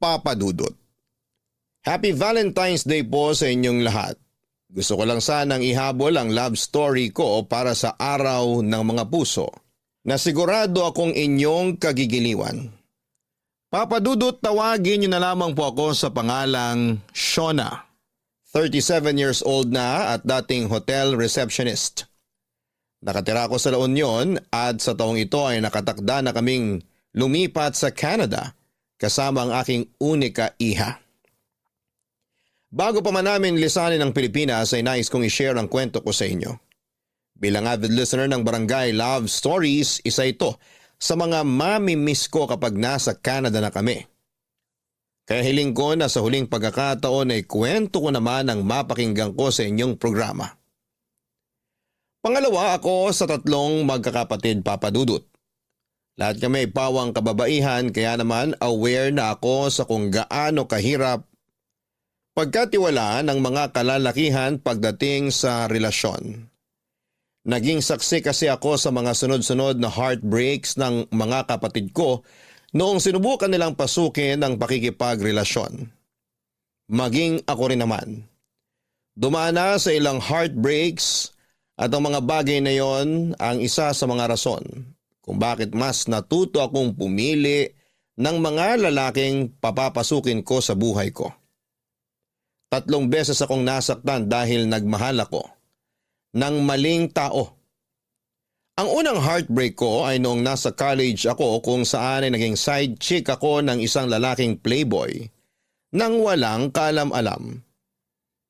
Papa Dudut. Happy Valentine's Day po sa inyong lahat. Gusto ko lang sanang ihabol ang love story ko para sa araw ng mga puso na sigurado akong inyong kagigiliwan. Papa Dudut, tawagin niyo na lamang po ako sa pangalang Shona. 37 years old na at dating hotel receptionist. Nakatira ako sa La Union at sa taong ito ay nakatakda na kaming lumipat sa Canada kasama ang aking unika iha. Bago pa man namin lisanin ang Pilipinas ay nais kong i-share ang kwento ko sa inyo. Bilang avid listener ng Barangay Love Stories, isa ito sa mga mami-miss ko kapag nasa Canada na kami. Kaya hiling ko na sa huling pagkakataon ay kwento ko naman ang mapakinggan ko sa inyong programa. Pangalawa ako sa 3 magkakapatid, Papa Dudut. Lahat kami ay pawang kababaihan kaya naman aware na ako sa kung gaano kahirap pagkatiwalaan ng mga kalalakihan pagdating sa relasyon. Naging saksi kasi ako sa mga sunod-sunod na heartbreaks ng mga kapatid ko noong sinubukan nilang pasukin ang pakikipagrelasyon. Maging ako rin naman. Dumaan na sa ilang heartbreaks at ang mga bagay na yon ang isa sa mga rason kung bakit mas natuto akong pumili ng mga lalaking papapasukin ko sa buhay ko. 3 beses akong nasaktan dahil nagmahal ako ng maling tao. Ang unang heartbreak ko ay noong nasa college ako kung saan ay naging side chick ako ng isang lalaking playboy nang walang kaalam-alam.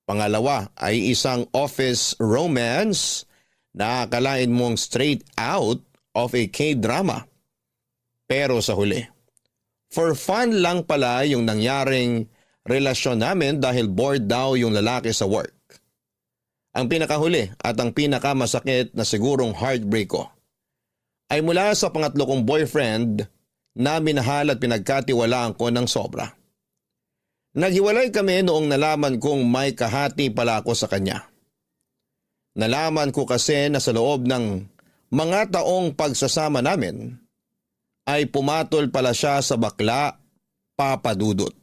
Pangalawa ay isang office romance na akalain mong straight out of a K-drama. Pero sa huli, for fun lang pala yung nangyaring relasyon namin dahil bored daw yung lalaki sa work. Ang pinakahuli at ang pinakamasakit na sigurong heartbreak ko ay mula sa pangatlo kong boyfriend na minahal at pinagkatiwalaan ko ng sobra. Naghiwalay kami noong nalaman kong may kahati pala ako sa kanya. Nalaman ko kasi na sa loob ng mga taong pagsasama namin ay pumatol pala siya sa bakla, Papa Dudut.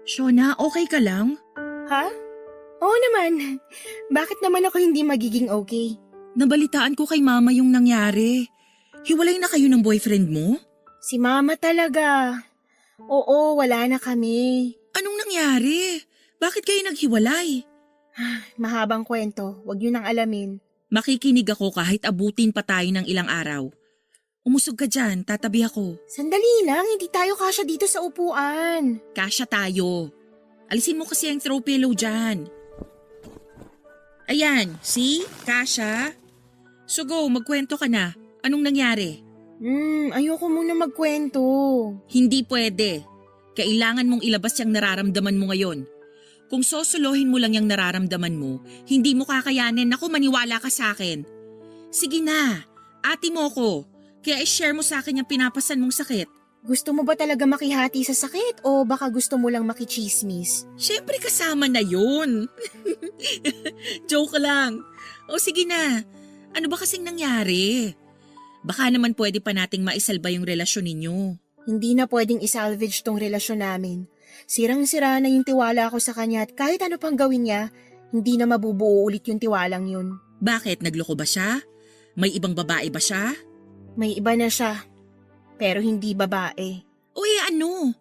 Shona, okay ka lang? Ha? Oo naman. Bakit naman ako hindi magiging okay? Nabalitaan ko kay mama yung nangyari. Hiwalay na kayo ng boyfriend mo? Si mama talaga. Oo, wala na kami. Anong nangyari? Bakit kayo naghiwalay? Mahabang kwento, wag yun ang alamin. Makikinig ako kahit abutin pa tayo ng ilang araw. Umusog ka dyan, tatabi ako. Sandali lang, hindi tayo kasya dito sa upuan. Kasya tayo. Alisin mo kasi ang throw pillow dyan. Ayan, see? Kasya. So go, magkwento ka na. Anong nangyari? Ayoko muna magkwento. Hindi pwede. Kailangan mong ilabas yung nararamdaman mo ngayon. Kung sosolohin mo lang yung nararamdaman mo, hindi mo kakayanin. Naku, maniwala ka sa akin. Sige na, ati mo ko. Kaya i-share mo sa akin yung pinapasan mong sakit. Gusto mo ba talaga makihati sa sakit o baka gusto mo lang makichismis? Siyempre kasama na yun. Joke lang. O sige na, ano ba kasing nangyari? Baka naman pwede pa nating maisalba yung relasyon ninyo. Hindi na pwedeng isalvage tong relasyon namin. Sirang-sira na yung tiwala ko sa kanya at kahit ano pang gawin niya, hindi na mabubuo ulit yung tiwalang yun. Bakit? Nagloko ba siya? May ibang babae ba siya? May iba na siya, pero hindi babae. Uy, ano?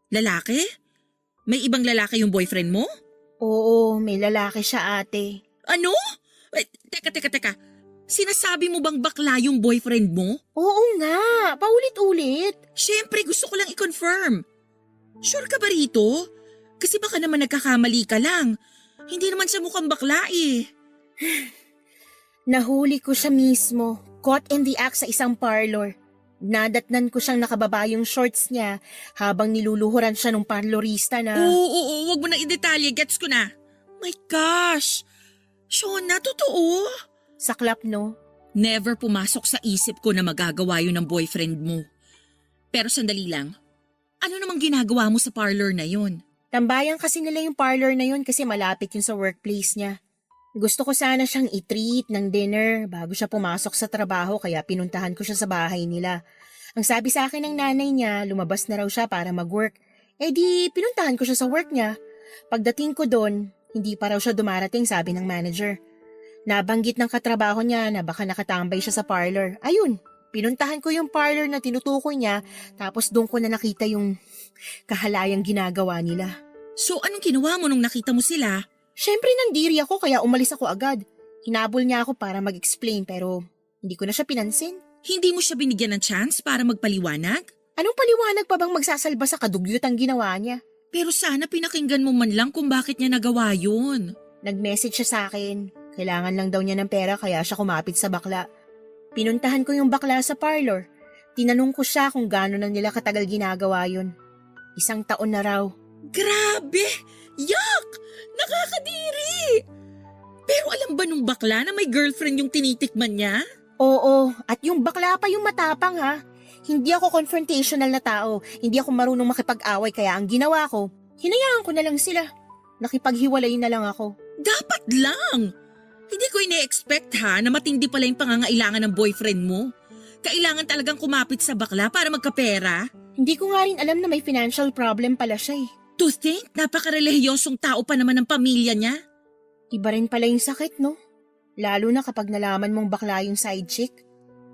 Lalaki? May ibang lalaki yung boyfriend mo? Oo, may lalaki siya ate. Ano? Teka. Sinasabi mo bang bakla yung boyfriend mo? Oo nga, paulit-ulit. Siyempre, gusto ko lang i-confirm. Sure ka ba rito? Kasi baka naman nagkakamali ka lang. Hindi naman siya mukhang bakla eh. Nahuli ko siya mismo, caught in the act sa isang parlor. Nadatnan ko siyang nakababa yung shorts niya habang niluluhuran siya ng parlorista na... Oo, wag mo na i-detalye. Gets ko na. My gosh! Shona, totoo? Saklap, no? Never pumasok sa isip ko na magagawa yun ng boyfriend mo. Pero sandali lang. Ano namang ginagawa mo sa parlor na yun? Tambayan kasi nila yung parlor na yun kasi malapit yun sa workplace niya. Gusto ko sana siyang i-treat ng dinner bago siya pumasok sa trabaho kaya pinuntahan ko siya sa bahay nila. Ang sabi sa akin ng nanay niya, lumabas na raw siya para mag-work. Eh di, pinuntahan ko siya sa work niya. Pagdating ko doon, hindi pa raw siya dumarating, sabi ng manager. Nabanggit ng katrabaho niya na baka nakatambay siya sa parlor. Ayun, pinuntahan ko yung parlor na tinutukoy niya tapos doon ko na nakita yung kahalayang ginagawa nila. So anong ginawa mo nung nakita mo sila? Siyempre nandiri ako kaya umalis ako agad. Hinabol niya ako para mag-explain pero hindi ko na siya pinansin. Hindi mo siya binigyan ng chance para magpaliwanag? Anong paliwanag pa bang magsasalba sa kadugyutang ginawa niya? Pero sana pinakinggan mo man lang kung bakit niya nagawa yun. Nag-message siya sa akin. Kailangan lang daw niya ng pera kaya siya kumapit sa bakla. Pinuntahan ko yung bakla sa parlor. Tinanong ko siya kung gaano na nila katagal ginagawa yun. 1 taon na raw. Grabe! Yuck! Nakakadiri! Pero alam ba nung bakla na may girlfriend yung tinitikman niya? Oo, at yung bakla pa yung matapang ha. Hindi ako confrontational na tao. Hindi ako marunong makipag-away kaya ang ginawa ko, hinayaan ko na lang sila. Nakipaghiwalay na lang ako. Dapat lang! Hindi ko ine-expect ha na matindi pala yung pangangailangan ng boyfriend mo. Kailangan talagang kumapit sa bakla para magkapera. Hindi ko nga rin alam na may financial problem pala siya eh. To think, napakarelihiyosong tao pa naman ng pamilya niya. Iba rin pala yung sakit, no? Lalo na kapag nalaman mong bakla yung side chick.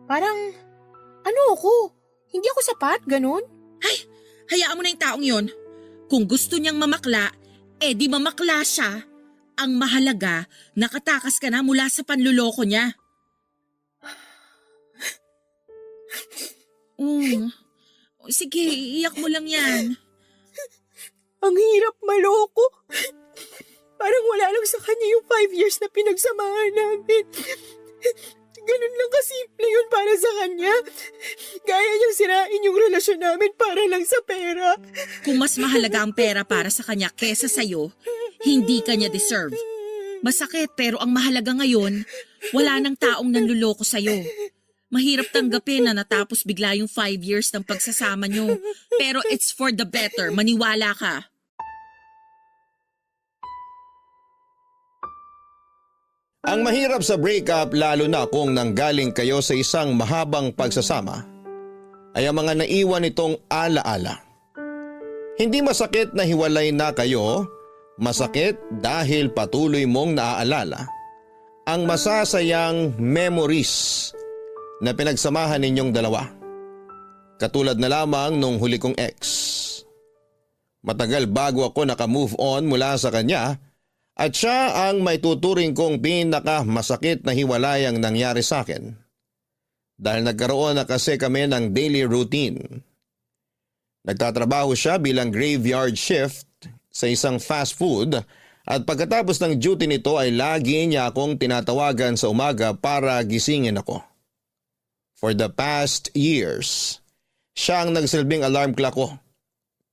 Parang, ano ako? Hindi ako sapat, ganun? Ay, hayaan mo na yung taong yon. Kung gusto niyang mamakla, di mamakla siya. Ang mahalaga, nakatakas ka na mula sa panluloko niya. Sige, iyak mo lang yan. Ang hirap maloko. Parang wala lang sa kanya yung 5 years na pinagsamahan namin. Ganun lang kasimple yun para sa kanya. Kaya niyang sirain yung relasyon namin para lang sa pera. Kung mas mahalaga ang pera para sa kanya kesa sa'yo, hindi kanya deserve. Masakit pero ang mahalaga ngayon, wala nang taong nanluloko sa'yo. Mahirap tanggapin na natapos bigla yung 5 years ng pagsasama nyo. Pero it's for the better, maniwala ka. Ang mahirap sa breakup lalo na kung nanggaling kayo sa isang mahabang pagsasama ay ang mga naiwan itong alaala. Hindi masakit na hiwalay na kayo, masakit dahil patuloy mong naaalala ang masasayang memories na pinagsamahan ninyong dalawa. Katulad na lamang nung huli kong ex. Matagal bago ako naka-move on mula sa kanya at siya ang may tuturing kong pinakamasakit na hiwalayang nangyari sa akin. Dahil nagkaroon na kasi kami ng daily routine. Nagtatrabaho siya bilang graveyard shift sa isang fast food at pagkatapos ng duty nito ay lagi niya akong tinatawagan sa umaga para gisingin ako. For the past years, siya ang nagsilbing alarm clock ko.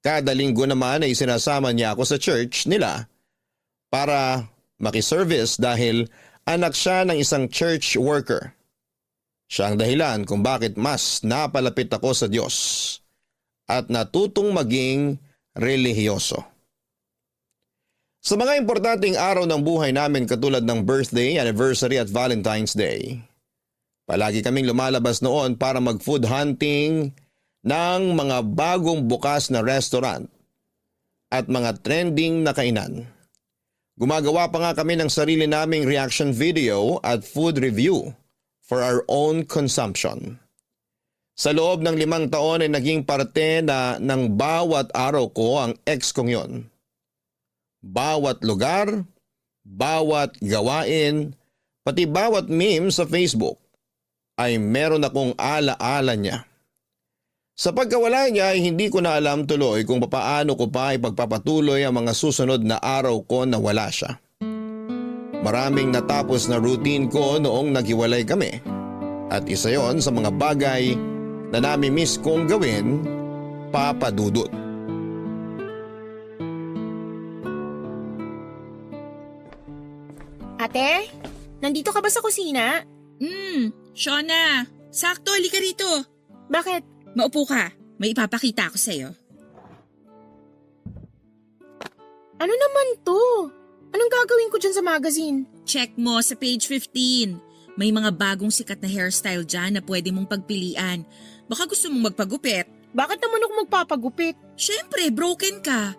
Kada linggo naman ay sinasama niya ako sa church nila para makiservice dahil anak siya ng isang church worker. Siya ang dahilan kung bakit mas napalapit ako sa Diyos at natutong maging relihiyoso. Sa mga importanteng araw ng buhay namin katulad ng birthday, anniversary at Valentine's Day, palagi kaming lumalabas noon para mag-food hunting ng mga bagong bukas na restaurant at mga trending na kainan. Gumagawa pa nga kami ng sarili naming reaction video at food review for our own consumption. Sa loob ng 5 taon ay naging parte na ng bawat araw ko ang ex kong yon. Bawat lugar, bawat gawain, pati bawat meme sa Facebook ay meron akong alaala niya. Sa pagkawala niya ay hindi ko na alam tuloy kung papaano ko pa ipagpapatuloy ang mga susunod na araw ko na wala siya. Maraming natapos na routine ko noong naghiwalay kami at isa yon sa mga bagay na nami-miss kong gawin, Papa Dudut. Ate, nandito ka ba sa kusina? Shona, sakto, halika rito. Bakit? Maupo ka, may ipapakita ako sa'yo. Ano naman to? Anong gagawin ko dyan sa magazine? Check mo sa page 15. May mga bagong sikat na hairstyle dyan na pwede mong pagpilian. Baka gusto mong magpagupit. Bakit naman ako magpapagupit? Siyempre, broken ka.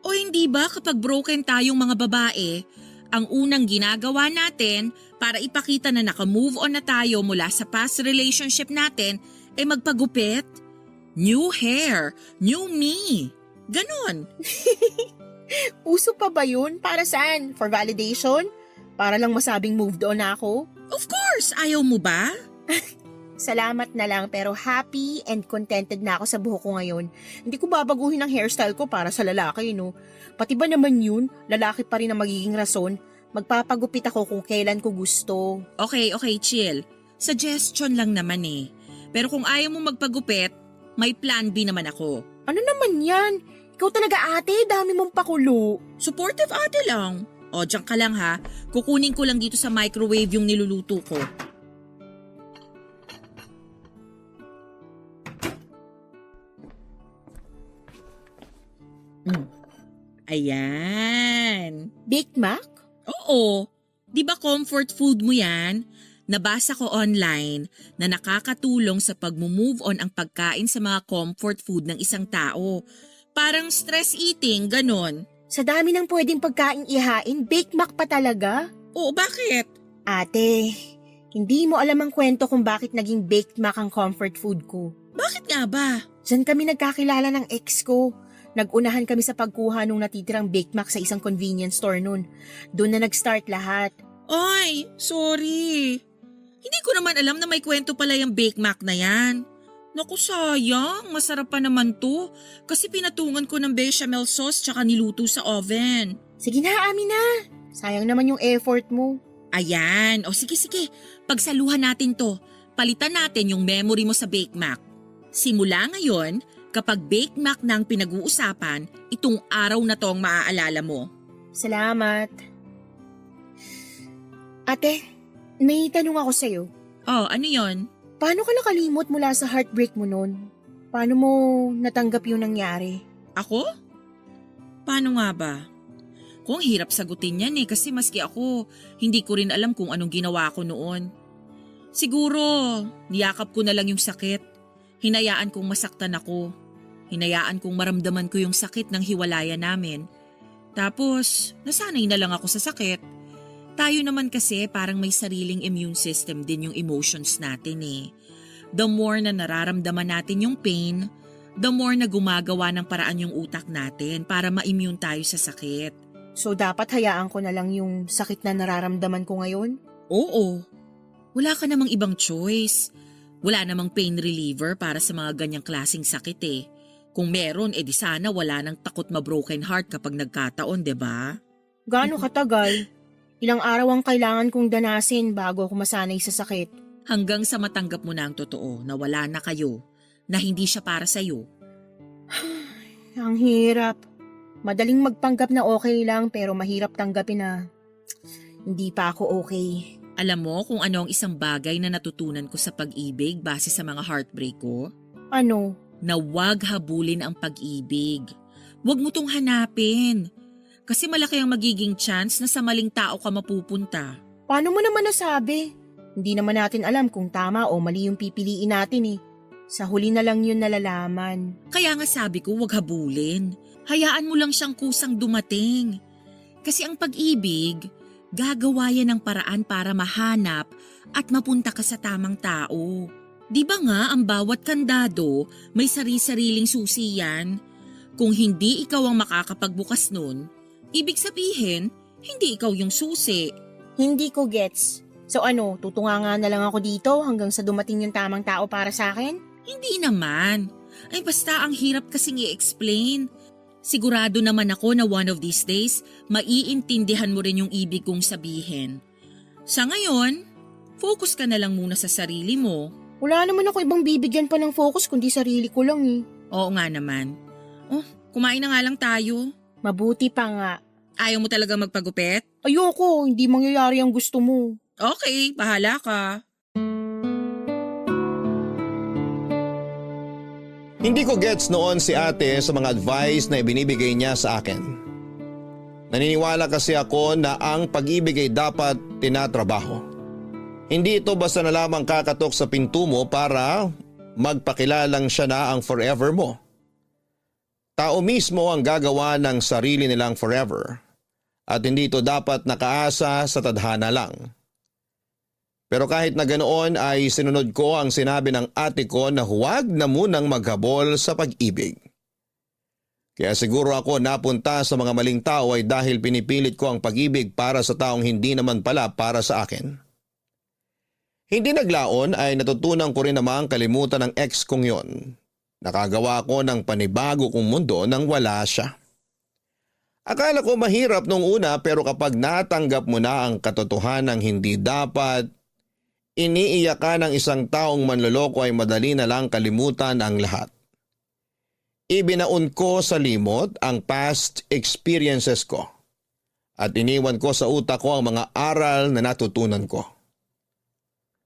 O hindi ba kapag broken tayong mga babae, ang unang ginagawa natin para ipakita na naka-move on na tayo mula sa past relationship natin ay magpagupit? New hair, new me. Ganon. Uso pa ba yun? Para saan? For validation? Para lang masabing moved on na ako? Of course, ayaw mo ba? Salamat na lang pero happy and contented na ako sa buhok ko ngayon. Hindi ko babaguhin ang hairstyle ko para sa lalaki, no? Pati ba naman yun, lalaki pa rin ang magiging rason? Magpapagupit ako kung kailan ko gusto. Okay, chill. Suggestion lang naman eh. Pero kung ayaw mo magpagupit, may plan B naman ako. Ano naman yan? Ikaw talaga ate, dami mong pakulo. Supportive ate lang. O, diyan ka lang ha. Kukunin ko lang dito sa microwave yung niluluto ko. Ayan. Big Mac? Oo. Di ba comfort food mo yan? Nabasa ko online na nakakatulong sa pag-move on ang pagkain sa mga comfort food ng isang tao. Parang stress eating, ganon. Sa dami ng pwedeng pagkain ihain, Big Mac pa talaga? Oo, bakit? Ate, hindi mo alam ang kwento kung bakit naging Baked Mac ang comfort food ko. Bakit nga ba? Diyan kami nagkakilala ng ex ko. Nagunahan kami sa pagkuha nung natitirang Baked Mac sa isang convenience store nun. Doon na nag-start lahat. Ay, sorry. Hindi ko naman alam na may kwento pala yung Bake Mac na yan. Naku sayang, masarap pa naman to. Kasi pinatungan ko ng bechamel sauce tsaka niluto sa oven. Sige na, amin na. Sayang naman yung effort mo. Ayan, o sige, pagsaluhan natin to. Palitan natin yung memory mo sa Bake Mac. Simula ngayon, kapag Bake Mac na ang pinag-uusapan, itong araw na to ang maaalala mo. Salamat. Ate, may tanong ako sa'yo. Oh, ano yon? Paano ka nakalimot mula sa heartbreak mo nun? Paano mo natanggap yung nangyari? Ako? Paano nga ba? Kung hirap sagutin yan eh kasi maski ako, hindi ko rin alam kung anong ginawa ko noon. Siguro, niyakap ko na lang yung sakit. Hinayaan kong masaktan ako. Hinayaan kong maramdaman ko yung sakit ng hiwalayan namin. Tapos, nasanay na lang ako sa sakit. Tayo naman kasi parang may sariling immune system din yung emotions natin eh. The more na nararamdaman natin yung pain, the more na gumagawa ng paraan yung utak natin para ma-immune tayo sa sakit. So dapat hayaan ko na lang yung sakit na nararamdaman ko ngayon? Oo. Wala ka namang ibang choice. Wala namang pain reliever para sa mga ganyang klaseng sakit eh. Kung meron, edi sana wala nang takot ma-broken heart kapag nagkataon, 'di ba? Gaano katagal? Ilang araw ang kailangan kong danasin bago ako masanay sa sakit. Hanggang sa matanggap mo na ang totoo na wala na kayo, na hindi siya para sa'yo. Ang hirap. Madaling magpanggap na okay lang pero mahirap tanggapin na hindi pa ako okay. Alam mo kung ano ang isang bagay na natutunan ko sa pag-ibig base sa mga heartbreak ko? Ano? Na huwag habulin ang pag-ibig. Huwag mo tong hanapin. Kasi malaki ang magiging chance na sa maling tao ka mapupunta. Paano mo naman nasabi? Hindi naman natin alam kung tama o mali yung pipiliin natin eh. Sa huli na lang yun nalalaman. Kaya nga sabi ko huwag habulin. Hayaan mo lang siyang kusang dumating. Kasi ang pag-ibig, gagawa yan ng paraan para mahanap at mapunta ka sa tamang tao. Di ba nga ang bawat kandado may sari-sariling susi yan? Kung hindi ikaw ang makakapagbukas nun, ibig sabihin, hindi ikaw yung susi. Hindi ko gets. So ano, tutunganga na lang ako dito hanggang sa dumating yung tamang tao para sa akin? Hindi naman. Ay basta ang hirap kasing i-explain. Sigurado naman ako na one of these days, maiintindihan mo rin yung ibig kong sabihin. Sa ngayon, focus ka na lang muna sa sarili mo. Wala naman ako ibang bibigyan pa ng focus kundi sarili ko lang eh. Oo nga naman. Oh, kumain na nga lang tayo. Mabuti pa nga. Ayaw mo talaga magpagupit? Ayoko, hindi mangyayari ang gusto mo. Okay, bahala ka. Hindi ko gets noon si ate sa mga advice na ibinibigay niya sa akin. Naniniwala kasi ako na ang pag-ibig ay dapat tinatrabaho. Hindi ito basta na lamang kakatok sa pinto mo para magpakilalang siya na ang forever mo. Tao mismo ang gagawa ng sarili nilang forever at hindi ito dapat nakaasa sa tadhana lang. Pero kahit na ganoon ay sinunod ko ang sinabi ng ate ko na huwag na munang maghabol sa pag-ibig. Kaya siguro ako napunta sa mga maling tao ay dahil pinipilit ko ang pag-ibig para sa taong hindi naman pala para sa akin. Hindi naglaon ay natutunan ko rin namang kalimutan ng ex kong yon. Nakagawa ko ng panibago kong mundo nang wala siya. Akala ko mahirap nung una pero kapag natanggap mo na ang katotohanan ng hindi dapat, iniiyak ka ng isang taong manloloko ay madali na lang kalimutan ang lahat. Ibinaon ko sa limot ang past experiences ko at iniwan ko sa utak ko ang mga aral na natutunan ko.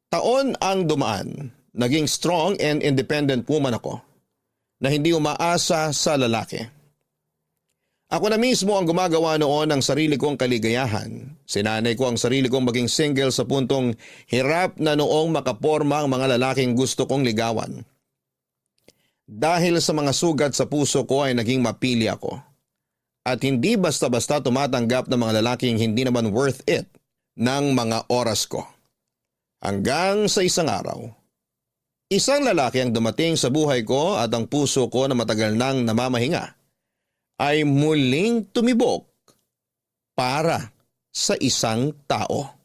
Taon ang dumaan, naging strong and independent woman ako na hindi umaasa sa lalaki. Ako na mismo ang gumagawa noon ng sarili kong kaligayahan. Sinanay ko ang sarili kong maging single sa puntong hirap na noong makaporma ang mga lalaking gusto kong ligawan. Dahil sa mga sugat sa puso ko ay naging mapili ako. At hindi basta-basta tumatanggap ng mga lalaking hindi naman worth it ng mga oras ko. Hanggang sa isang araw, isang lalaki ang dumating sa buhay ko at ang puso ko na matagal nang namamahinga ay muling tumibok para sa isang tao.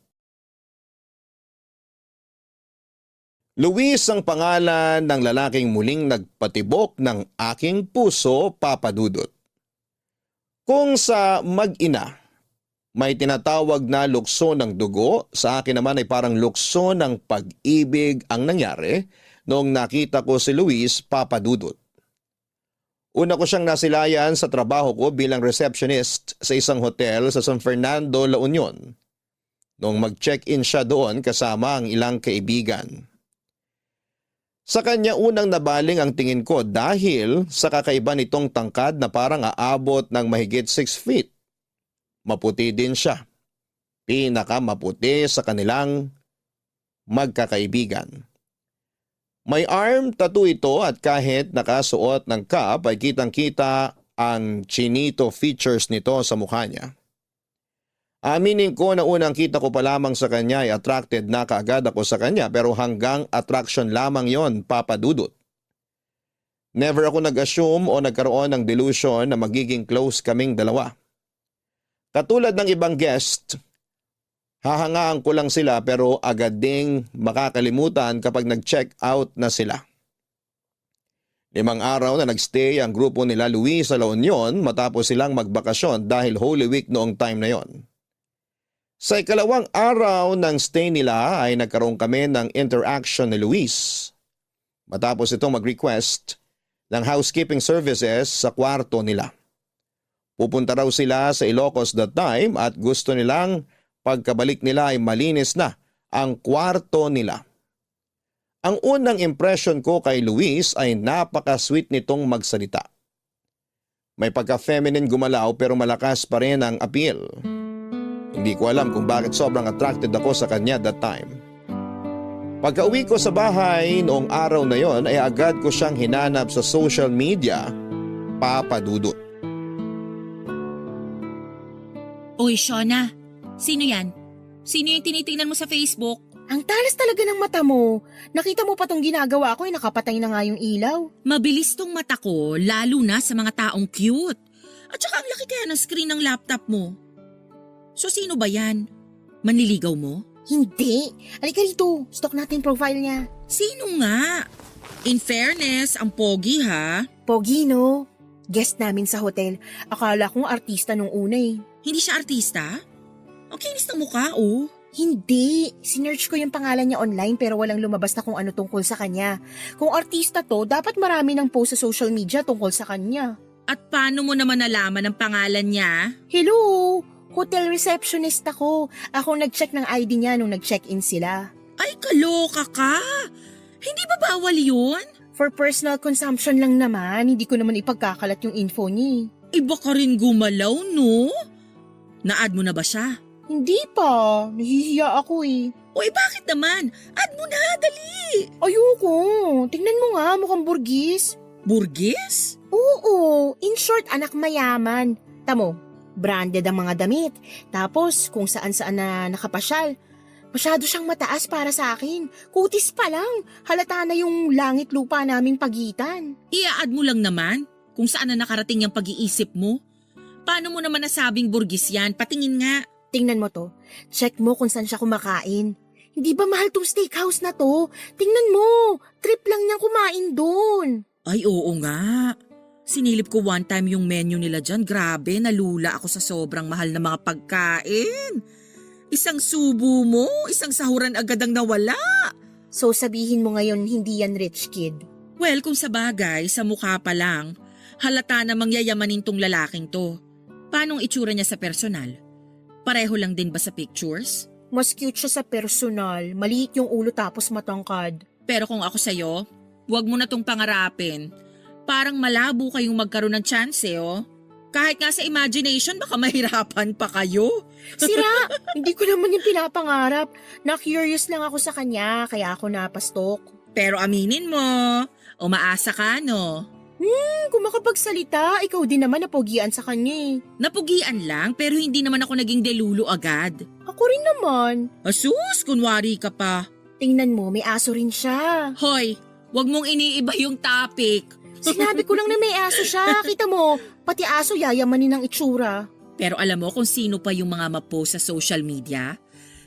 Luis ang pangalan ng lalaking muling nagpatibok ng aking puso, Papa Dudut. Kung sa mag-ina, may tinatawag na lukso ng dugo, sa akin naman ay parang lukso ng pag-ibig ang nangyari noong nakita ko si Luis, Papa Dudut. Una ko siyang nasilayan sa trabaho ko bilang receptionist sa isang hotel sa San Fernando, La Union. Noong mag-check-in siya doon kasama ang ilang kaibigan. Sa kanya unang nabaling ang tingin ko dahil sa kakaiba nitong tangkad na parang aabot ng mahigit 6 feet. Maputi din siya. Pinakamaputi sa kanilang magkakaibigan. May arm tattoo ito at kahit nakasuot ng cap ay kitang-kita ang chinito features nito sa mukha niya. Aminin ko na unang kita ko pa lamang sa kanya ay attracted na kaagad ako sa kanya pero hanggang attraction lamang yon, Papa Dudut. Never ako nag-assume o nagkaroon ng delusion na magiging close kaming dalawa. Katulad ng ibang guest, hahangaan ko lang sila pero agad ding makakalimutan kapag nag-check out na sila. 5 araw na nagstay ang grupo nila Luis sa La Union matapos silang magbakasyon dahil Holy Week noong time na yon. Sa ikalawang araw ng stay nila ay nagkaroon kami ng interaction ni Luis. Matapos itong mag-request ng housekeeping services sa kwarto nila. Pupunta raw sila sa Ilocos that time at gusto nilang pagkabalik nila ay malinis na ang kwarto nila. Ang unang impression ko kay Luis ay napaka-sweet nitong magsalita. May pagka-feminine gumalaw pero malakas pa rin ang appeal. Hindi ko alam kung bakit sobrang attracted ako sa kanya that time. Pagka-uwi ko sa bahay noong araw na yon ay agad ko siyang hinanap sa social media, Papa Dudut. Uy, Shona. Sino yan? Sino yung tinitingnan mo sa Facebook? Ang talas talaga ng mata mo. Nakita mo pa tong ginagawa ko ay nakapatay na nga yung ilaw. Mabilis tong mata ko, lalo na sa mga taong cute. At saka ang laki kaya ng screen ng laptop mo. So sino ba yan? Manliligaw mo? Hindi. Halika rito. Stalk natin profile niya. Sino nga? In fairness, ang pogi ha. Pogi, no? Guest namin sa hotel. Akala kong artista nung una eh. Hindi siya artista? Ang kinis ng mukha oh. Hindi. Sinearch ko yung pangalan niya online pero walang lumabas na kung ano tungkol sa kanya. Kung artista to, dapat marami ng post sa social media tungkol sa kanya. At paano mo naman nalaman ang pangalan niya? Hello! Hotel receptionist ako. Ako nag-check ng ID niya nung nag-check-in sila. Ay, kaloka ka! Hindi ba bawal yun? For personal consumption lang naman, hindi ko naman ipagkakalat yung info niya. Iba ka rin gumalaw, no? Na-add mo na ba siya? Hindi pa. Nahihiya ako eh. Uy, bakit naman? Add mo na, dali! Ayoko. Tingnan mo nga, mukhang burgis. Burgis? Oo, in short, anak mayaman. Tamo, branded ang mga damit. Tapos, kung saan-saan na nakapasyal. Masyado siyang mataas para sa akin. Kutis pa lang. Halata na yung langit lupa naming pagitan. Ia-add mo lang naman kung saan na nakarating yung pag-iisip mo. Paano mo naman nasabing burgis yan? Patingin nga. Tingnan mo to. Check mo kung saan siya kumakain. Hindi ba mahal tong steakhouse na to? Tingnan mo. Trip lang niyang kumain doon. Ay, oo nga. Sinilip ko one time yung menu nila dyan. Grabe, nalula ako sa sobrang mahal na mga pagkain. Isang subo mo, isang sahuran agad ang nawala. So sabihin mo ngayon hindi yan rich kid. Well, kung sa bagay, sa mukha pa lang, halata namang yayamanin tong lalaking to. Paanong itsura niya sa personal? Pareho lang din ba sa pictures? Mas cute siya sa personal. Maliit yung ulo tapos matangkad. Pero kung ako sa'yo, huwag mo na tong pangarapin. Parang malabo kayong magkaroon ng chance oh. Kahit nga sa imagination, baka mahirapan pa kayo. Sira! Hindi ko naman yung pinapangarap. Na-curious lang ako sa kanya, kaya ako napastok. Pero aminin mo, umaasa ka no? Kung makapagsalita, ikaw din naman napogian sa kanya eh. Napugian lang pero hindi naman ako naging delulo agad. Ako rin naman. Asus, kunwari ka pa. Tingnan mo, may aso rin siya. Hoy, wag mong iniiba yung topic. Sinabi ko lang na may aso siya. Kita mo, pati aso yayamanin ng itsura. Pero alam mo kung sino pa yung mga mapost sa social media?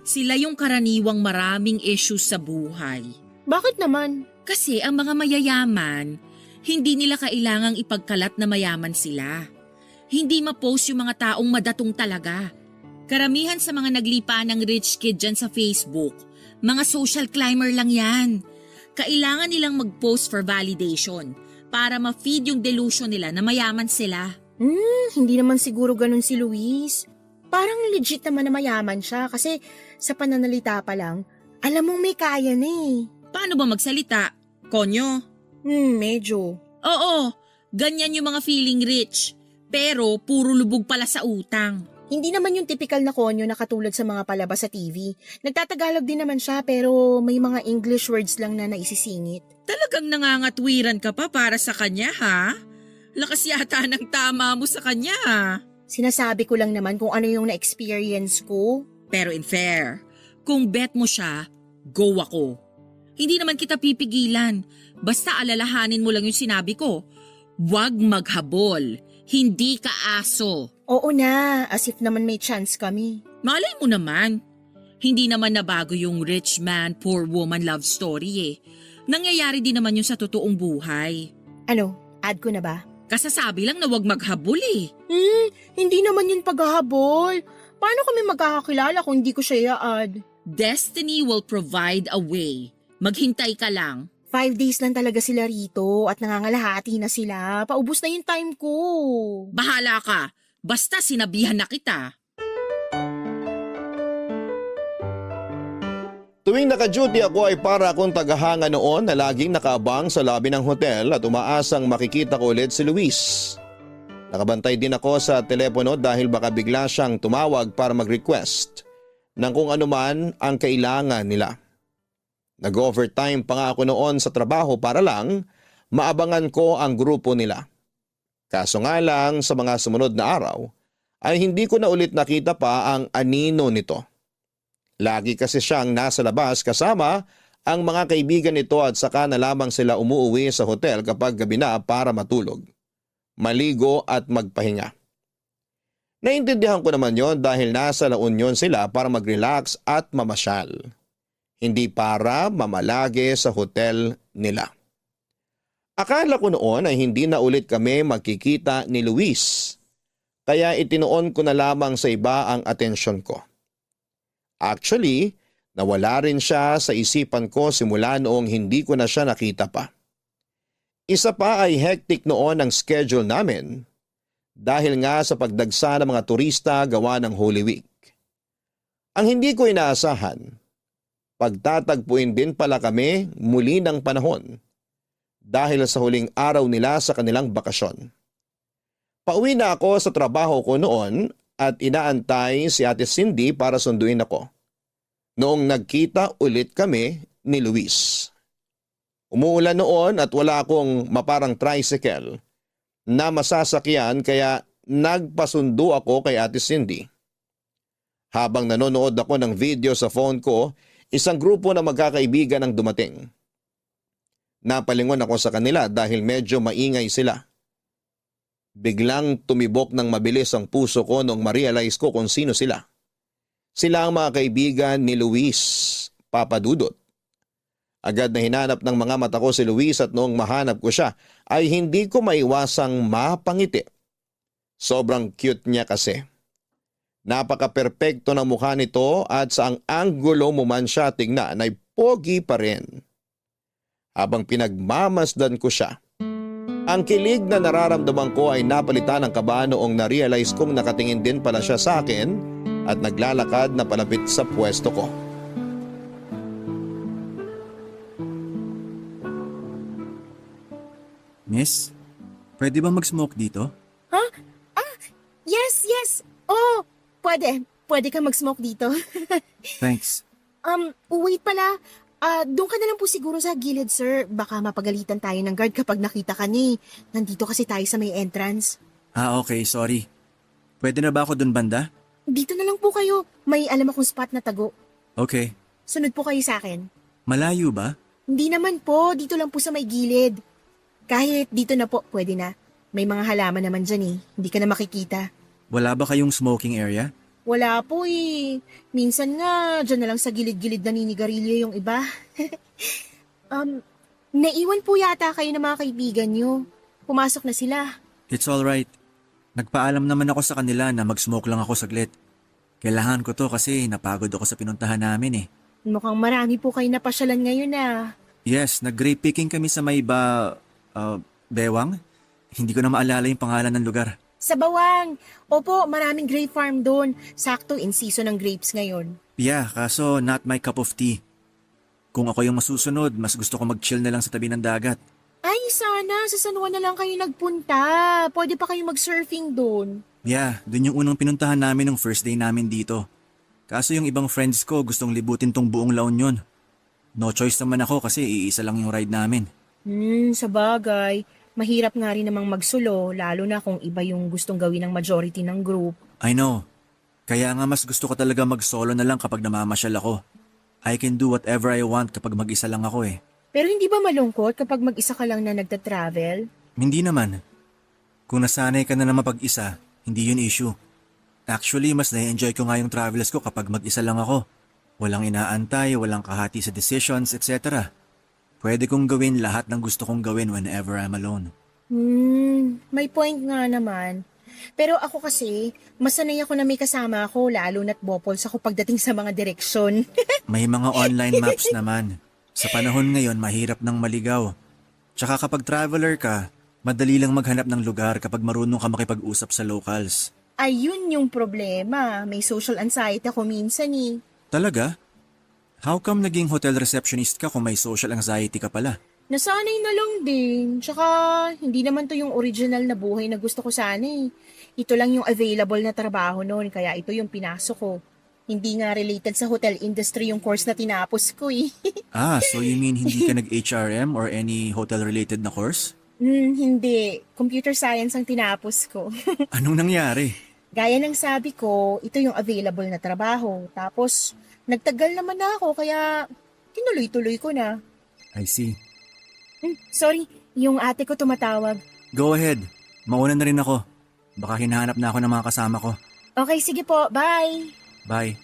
Sila yung karaniwang maraming issues sa buhay. Bakit naman? Kasi ang mga mayayaman, hindi nila kailangang ipagkalat na mayaman sila. Hindi mapost yung mga taong madatong talaga. Karamihan sa mga naglipa ng rich kid dyan sa Facebook, mga social climber lang yan. Kailangan nilang mag-post for validation para ma-feed yung delusion nila na mayaman sila. Hindi naman siguro ganun si Luis. Parang legit naman na mayaman siya kasi sa pananalita pa lang, alam mong may kaya na eh. Paano ba magsalita? Konyo? Medyo. Oo, ganyan yung mga feeling rich. Pero puro lubog pala sa utang. Hindi naman yung typical na konyo na katulad sa mga palabas sa TV. Nagtatagalog din naman siya pero may mga English words lang na naisisingit. Talagang nangangatwiran ka pa para sa kanya ha? Lakas yata ng tama mo sa kanya ha? Sinasabi ko lang naman kung ano yung na-experience ko. Pero in fair, kung bet mo siya, go ako. Hindi naman kita pipigilan. Basta alalahanin mo lang yung sinabi ko. Huwag maghabol. Hindi ka aso. Oo na, as if naman may chance kami. Malay mo naman. Hindi naman nabago yung rich man, poor woman love story eh. Nangyayari din naman yung sa totoong buhay. Ano, add ko na ba? Kasasabi lang na huwag maghabol eh. Hindi naman yun paghahabol. Paano kami magkakakilala kung hindi ko siya i-add? Destiny will provide a way. Maghintay ka lang. 5 days lang talaga sila rito at nangangalahati na sila. Paubos na yung time ko. Bahala ka. Basta sinabihan na kita. Tuwing naka-duty ako ay para akong tagahanga noon na laging nakaabang sa lobby ng hotel at umaasang makikita ko ulit si Luis. Nakabantay din ako sa telepono dahil baka bigla siyang tumawag para mag-request ng kung anuman ang kailangan nila. Nag-overtime pa nga ako noon sa trabaho para lang maabangan ko ang grupo nila. Kaso nga lang sa mga sumunod na araw ay hindi ko na ulit nakita pa ang anino nito. Lagi kasi siyang nasa labas kasama ang mga kaibigan nito at saka na lamang sila umuuwi sa hotel kapag gabi na para matulog, maligo at magpahinga. Naintindihan ko naman yon dahil nasa La Union sila para mag-relax at mamasyal. Hindi para mamalagi sa hotel nila. Akala ko noon ay hindi na ulit kami magkikita ni Luis, kaya itinoon ko na lamang sa iba ang atensyon ko. Actually, nawala rin siya sa isipan ko simula noong hindi ko na siya nakita pa. Isa pa ay hectic noon ang schedule namin dahil nga sa pagdagsa ng mga turista gawa ng Holy Week. Ang hindi ko inaasahan, pagtatagpuin din pala kami muli ng panahon dahil sa huling araw nila sa kanilang bakasyon. Pauwi na ako sa trabaho ko noon at inaantay si Ate Cindy para sunduin ako. Noong nagkita ulit kami ni Luis. Umuulan noon at wala akong maparang tricycle na masasakyan kaya nagpasundo ako kay Ate Cindy. Habang nanonood ako ng video sa phone ko, isang grupo ng magkakaibigan ang dumating. Napalingon ako sa kanila dahil medyo maingay sila. Biglang tumibok ng mabilis ang puso ko noong ma-realize ko kung sino sila. Sila ang mga kaibigan ni Luis, Papa Dudut. Agad na hinanap ng mga mata ko si Luis at noong mahanap ko siya ay hindi ko maiwasang mapangiti. Sobrang cute niya kasi. Napaka-perpekto ng mukha nito at sa ang anggulo mo man siya tingnan ay pogi pa rin. Habang pinagmamasdan ko siya, ang kilig na nararamdaman ko ay napalitan ng kaba noong na-realize kong nakatingin din pala siya sa akin at naglalakad na palapit sa pwesto ko. Miss, pwede ba mag-smoke dito? Yes. Oh, pwede. Pwede ka mag-smoke dito. Thanks. Wait pala. Doon ka na lang po siguro sa gilid, sir. Baka mapagalitan tayo ng guard kapag nakita ka ni. Nandito kasi tayo sa may entrance. Okay, sorry. Pwede na ba ako dun banda? Dito na lang po kayo. May alam akong spot na tago. Okay. Sunod po kayo sa akin. Malayo ba? Hindi naman po. Dito lang po sa may gilid. Kahit dito na po, pwede na. May mga halaman naman dyan eh. Hindi ka na makikita. Wala ba kayong smoking area? Wala po eh. Minsan nga, dyan na lang sa gilid-gilid naninigarilyo yung iba. Naiwan po yata kayo ng mga kaibigan nyo. Pumasok na sila. It's alright. Nagpaalam naman ako sa kanila na mag-smoke lang ako saglit. Kailangan ko to kasi napagod ako sa pinuntahan namin eh. Mukhang marami po kayo napasyalan ngayon ah. Yes, nag-grape picking kami sa may Bewang? Hindi ko na maalala yung pangalan ng lugar. Sa Bawang. Opo, maraming grape farm doon. Sakto in season ng grapes ngayon. Yeah, kaso not my cup of tea. Kung ako yung masusunod, mas gusto ko mag-chill na lang sa tabi ng dagat. Ay, sana. Sa San Juan na lang kayo nagpunta. Pwede pa kayo mag-surfing doon. Yeah, dun yung unang pinuntahan namin nung first day namin dito. Kaso yung ibang friends ko gustong libutin tong buong La Union. No choice naman ako kasi iisa lang yung ride namin. Sa bagay. Mahirap nga rin namang magsulo, lalo na kung iba yung gustong gawin ng majority ng group. I know. Kaya nga mas gusto ko talaga mag-solo na lang kapag namamasyal ako. I can do whatever I want kapag mag-isa lang ako eh. Pero hindi ba malungkot kapag mag-isa ka lang na nagta-travel? Hindi naman. Kung nasanay ka na mapag-isa, hindi yun issue. Actually, mas na-enjoy ko nga yung travels ko kapag mag-isa lang ako. Walang inaantay, walang kahati sa decisions, etc. Pwede kong gawin lahat ng gusto kong gawin whenever I'm alone. May point nga naman. Pero ako kasi, masanay ako na may kasama ako, lalo na't bopols ako pagdating sa mga direksyon. May mga online maps naman. Sa panahon ngayon, mahirap nang maligaw. Tsaka kapag traveler ka, madali lang maghanap ng lugar kapag marunong ka makipag-usap sa locals. Ayun yung problema. May social anxiety ako minsan eh. Talaga? How come naging hotel receptionist ka kung may social anxiety ka pala? Nasanay na lang din. Tsaka, hindi naman to yung original na buhay na gusto ko sana eh. Ito lang yung available na trabaho noon, kaya ito yung pinasok ko. Hindi nga related sa hotel industry yung course na tinapos ko eh. So you mean hindi ka nag-HRM or any hotel-related na course? Hindi. Computer science ang tinapos ko. Anong nangyari? Gaya ng sabi ko, ito yung available na trabaho. Tapos, nagtagal naman na ako, kaya tinuloy-tuloy ko na. I see. Sorry, yung ate ko tumatawag. Go ahead. Mauna na rin ako. Baka hinahanap na ako ng mga kasama ko. Okay, sige po. Bye! Bye.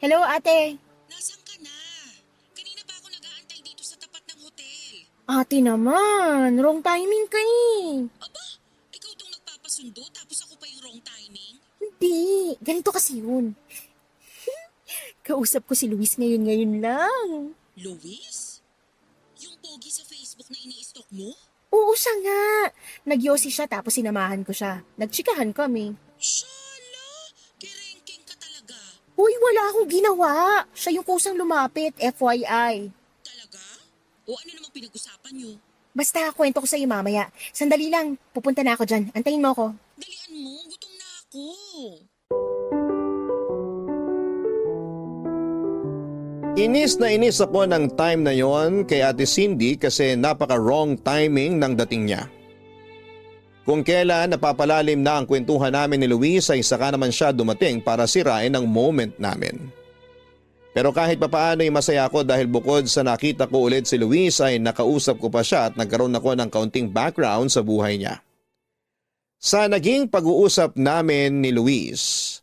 Hello, ate. Nasaan ka na? Kanina pa ako nag-aantay dito sa tapat ng hotel. Ate naman, wrong timing ka eh. Aba, ikaw tong nagpapasundo tapos ako pa yung wrong timing? Di, ganito kasi yun. Kausap ko si Luis ngayon lang. Luis? Yung pogi sa Facebook na ini-stalk mo? Oo, siya nga. Nagyosi siya tapos sinamahan ko siya. Nagtsikahan kami. Shala! Kerengking ka talaga. Uy, wala akong ginawa. Siya yung kusang lumapit, FYI. Talaga? O ano namang pinag-usapan nyo? Basta, kwento ko sa'yo mamaya. Sandali lang, pupunta na ako dyan. Antayin mo ako. Dalian mo, gutom na ako. Inis na inis ako ng time na yon kay Ate Cindy kasi napaka-wrong timing ng dating niya. Kung kailan napapalalim na ang kwentuhan namin ni Luis ay saka naman siya dumating para sirain ang moment namin. Pero kahit papaano ay masaya ako dahil bukod sa nakita ko ulit si Luis ay nakausap ko pa siya at nagkaroon ako ng kaunting background sa buhay niya. Sa naging pag-uusap namin ni Luis,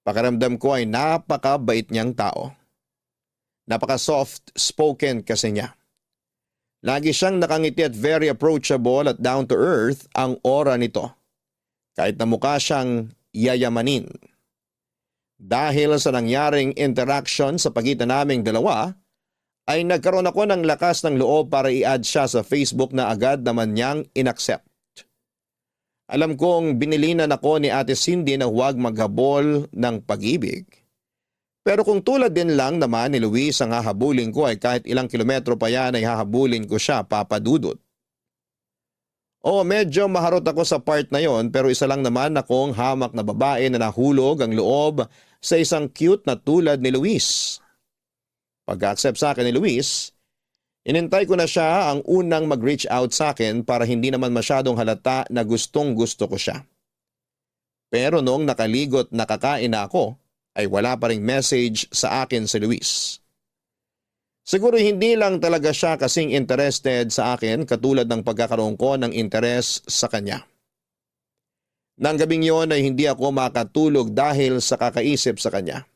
pakiramdam ko ay napakabait niyang tao. Napaka-soft spoken kasi niya. Lagi siyang nakangiti at very approachable at down to earth ang aura nito. Kahit na mukha siyang yayamanin. Dahil sa nangyaring interaction sa pagitan naming dalawa, ay nagkaroon ako ng lakas ng loob para i-add siya sa Facebook na agad naman niyang inaccept. Alam kong binilinan ako ni Ate Cindy na huwag maghabol ng pag-ibig. Pero kung tulad din lang naman ni Luis ang hahabulin ko ay kahit ilang kilometro pa yan ay hahabulin ko siya, Papa Dudut. Oo, medyo maharot ako sa part na yon pero isa lang naman akong hamak na babae na nahulog ang loob sa isang cute na tulad ni Luis. Pag-accept sa akin ni Luis, inintay ko na siya ang unang mag-reach out sa akin para hindi naman masyadong halata na gustong gusto ko siya. Pero noong nakaligot na kakain na ako, ay wala pa ring message sa akin si Luis. Siguro hindi lang talaga siya kasing interested sa akin katulad ng pagkakaroon ko ng interes sa kanya. Nang gabing yon ay hindi ako makatulog dahil sa kakaisip sa kanya.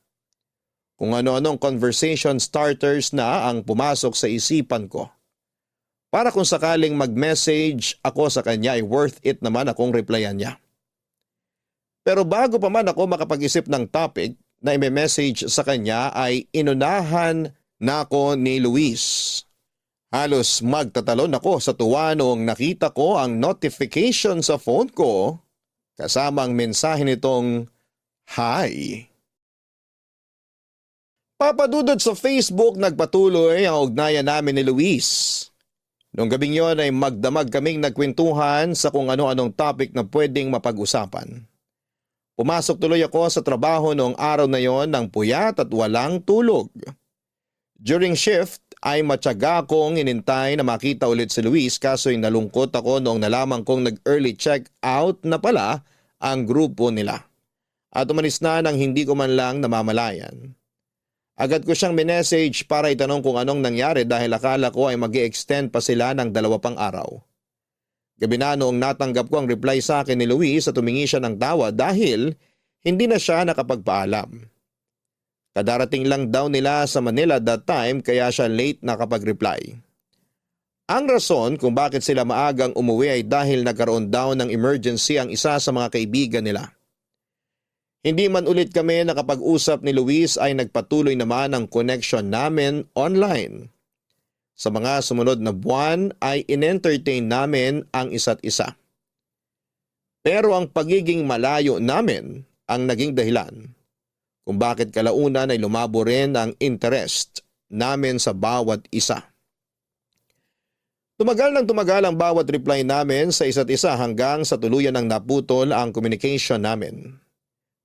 Kung ano-anong conversation starters na ang pumasok sa isipan ko. Para kung sakaling mag-message ako sa kanya ay worth it naman akong replyan niya. Pero bago pa man ako makapag-isip ng topic na i-message sa kanya ay inunahan na ako ni Luis. Halos magtatalon ako sa tuwa noong nakita ko ang notification sa phone ko kasama ang mensahe nitong hi. Papadudod sa Facebook nagpatuloy ang ugnayan namin ni Luis. Noong gabing yon ay magdamag kaming nagkwentuhan sa kung ano-anong topic na pwedeng mapag-usapan. Pumasok tuloy ako sa trabaho noong araw na yon ng puyat at walang tulog. During shift ay matyaga akong inintay na makita ulit si Luis kaso'y nalungkot ako noong nalaman kong nag-early check out na pala ang grupo nila. At umalis na nang hindi ko man lang namamalayan. Agad ko siyang minessage para itanong kung anong nangyari dahil akala ko ay mag-i-extend pa sila ng 2 pang araw. Gabi na noong natanggap ko ang reply sa akin ni Luis at tumingi siya ng tawa dahil hindi na siya nakapagpaalam. Kadarating lang daw nila sa Manila that time kaya siya late nakapag-reply. Ang rason kung bakit sila maagang umuwi ay dahil nagkaroon daw ng emergency ang isa sa mga kaibigan nila. Hindi man ulit kami nakapag-usap ni Luis ay nagpatuloy naman ang connection namin online. Sa mga sumunod na buwan ay in-entertain namin ang isa't isa. Pero ang pagiging malayo namin ang naging dahilan kung bakit kalaunan ay lumabo rin ang interest namin sa bawat isa. Tumagal ang bawat reply namin sa isa't isa hanggang sa tuluyan ng naputol ang communication namin.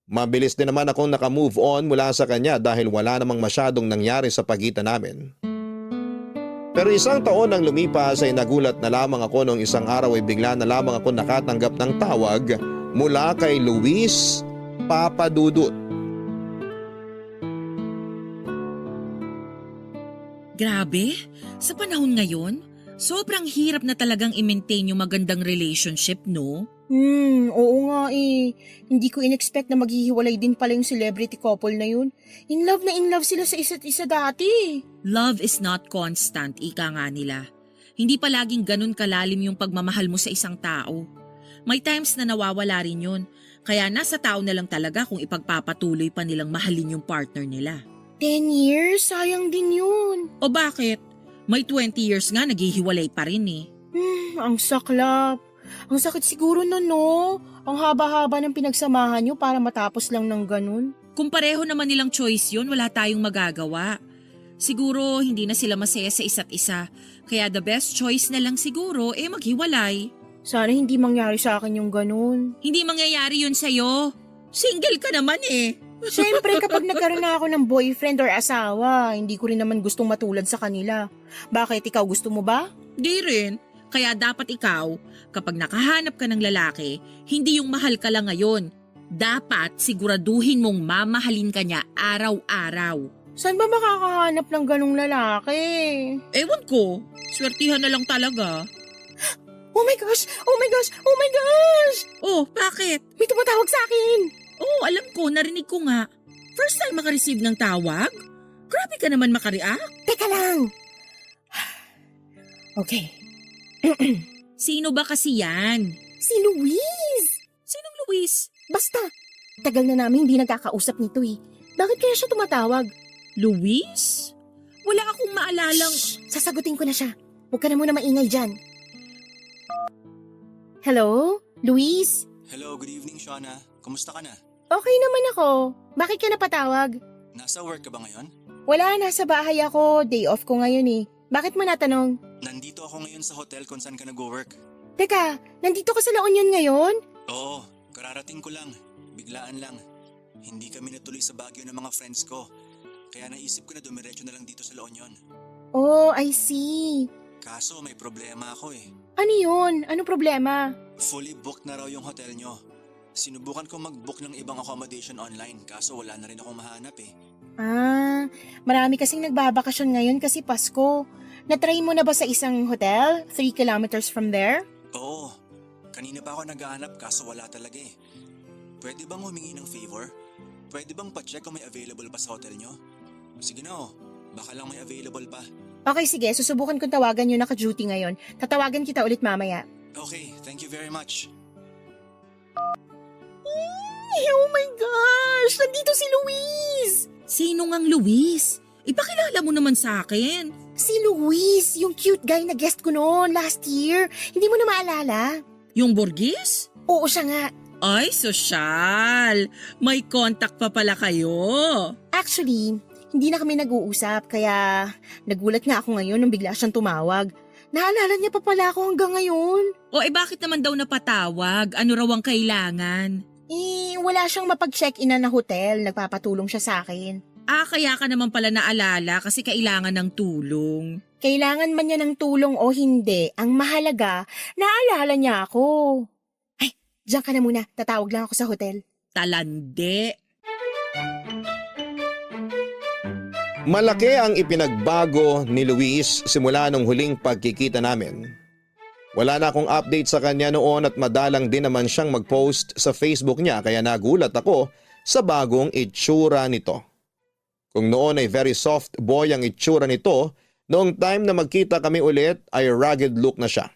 Mabilis din naman akong nakamove on mula sa kanya dahil wala namang masyadong nangyari sa pagitan namin. Pero 1 taon nang lumipas ay nagulat na lamang ako noong isang araw ay bigla na lamang ako nakatanggap ng tawag mula kay Luis Papadudut. Grabe, sa panahon ngayon, sobrang hirap na talagang i-maintain yung magandang relationship, no? Oo nga eh. Hindi ko in-expect na maghihiwalay din pala yung celebrity couple na yun. In love sila sa isa't isa dati. Love is not constant, ika nga nila. Hindi palaging ganun kalalim yung pagmamahal mo sa isang tao. May times na nawawala rin yun. Kaya nasa tao na lang talaga kung ipagpapatuloy pa nilang mahalin yung partner nila. 10 years? Sayang din yun. O bakit? May 20 years nga naghihiwalay pa rin eh. Ang saklap. Ang sakit siguro nun, no? Ang haba-haba ng pinagsamahan nyo para matapos lang ng ganun. Kung pareho naman nilang choice yun, wala tayong magagawa. Siguro hindi na sila masaya sa isa't isa. Kaya the best choice na lang siguro maghiwalay. Sana hindi mangyari sa akin yung ganun. Hindi mangyayari yun sa'yo. Single ka naman eh. Siyempre, kapag nagkaroon na ako ng boyfriend or asawa, hindi ko rin naman gustong matulad sa kanila. Bakit, ikaw gusto mo ba? Di rin. Kaya dapat ikaw, kapag nakahanap ka ng lalaki, hindi yung mahal ka lang ngayon. Dapat siguraduhin mong mamahalin ka niya araw-araw. Saan ba makakahanap ng ganong lalaki? Ewan ko, swertihan na lang talaga. Oh my gosh! Oh my gosh! Oh my gosh! Oh, bakit? May tumatawag sa akin! Oh, alam ko, narinig ko nga. First time makareceive ng tawag? Grabe ka naman makareact. Teka lang! Okay. Sino ba kasi yan? Si Luis! Sinong Luis? Basta, tagal na namin hindi nagkakausap nito eh. Bakit kaya siya tumatawag? Luis? Wala akong maalalang... Shh! Sasagutin ko na siya. Huwag ka na muna maingay dyan. Hello? Luis? Hello, good evening, Shauna. Kumusta ka na? Okay naman ako. Bakit ka napatawag? Nasa work ka ba ngayon? Wala, nasa bahay ako. Day off ko ngayon eh. Bakit mo natanong? Nandito ako ngayon sa hotel kung saan ka nag-work. Teka, nandito ka sa La Union ngayon? Oo, kararating ko lang. Biglaan lang. Hindi kami natuloy sa Baguio ng mga friends ko. Kaya naisip ko na dumiretso na lang dito sa La Union. Oh, I see. Kaso may problema ako eh. Ano yun? Ano problema? Fully booked na raw yung hotel nyo. Sinubukan ko mag-book ng ibang accommodation online kaso wala na rin akong mahanap eh. Marami kasing nagbabakasyon ngayon kasi Pasko. Natry mo na ba sa isang hotel? 3 kilometers from there? Oo, kanina pa ako naghahanap kaso wala talaga eh. Pwede bang humingi ng favor? Pwede bang pa-check kung may available pa sa hotel nyo? Sige na oh, baka lang may available pa. Okay, sige. Susubukan kong tawagan yung naka-duty ngayon. Tatawagan kita ulit mamaya. Okay, thank you very much. Oh my gosh! Nandito si Luis! Sino ngang Luis? Ipakilala mo naman sa akin. Si Luis, yung cute guy na guest ko noon last year. Hindi mo na maalala? Yung Borgis? Oo, siya nga. Ay, sosyal. May contact pa pala kayo. Actually, hindi na kami nag-uusap kaya nagulat nga ako ngayon nung bigla siyang tumawag. Naalala niya pa pala ako hanggang ngayon. O bakit naman daw napatawag? Ano raw ang kailangan? Wala siyang mapag-check-in na hotel. Nagpapatulong siya sa akin. Kaya ka naman pala naalala kasi kailangan ng tulong. Kailangan man niya ng tulong o hindi, ang mahalaga, naalala niya ako. Ay, diyan ka na muna. Tatawag lang ako sa hotel. Talande. Malaki ang ipinagbago ni Luis simula nung huling pagkikita namin. Wala na akong update sa kanya noon at madalang din naman siyang mag-post sa Facebook niya kaya nagulat ako sa bagong itsura nito. Kung noon ay very soft boy ang itsura nito, noong time na magkita kami ulit ay rugged look na siya.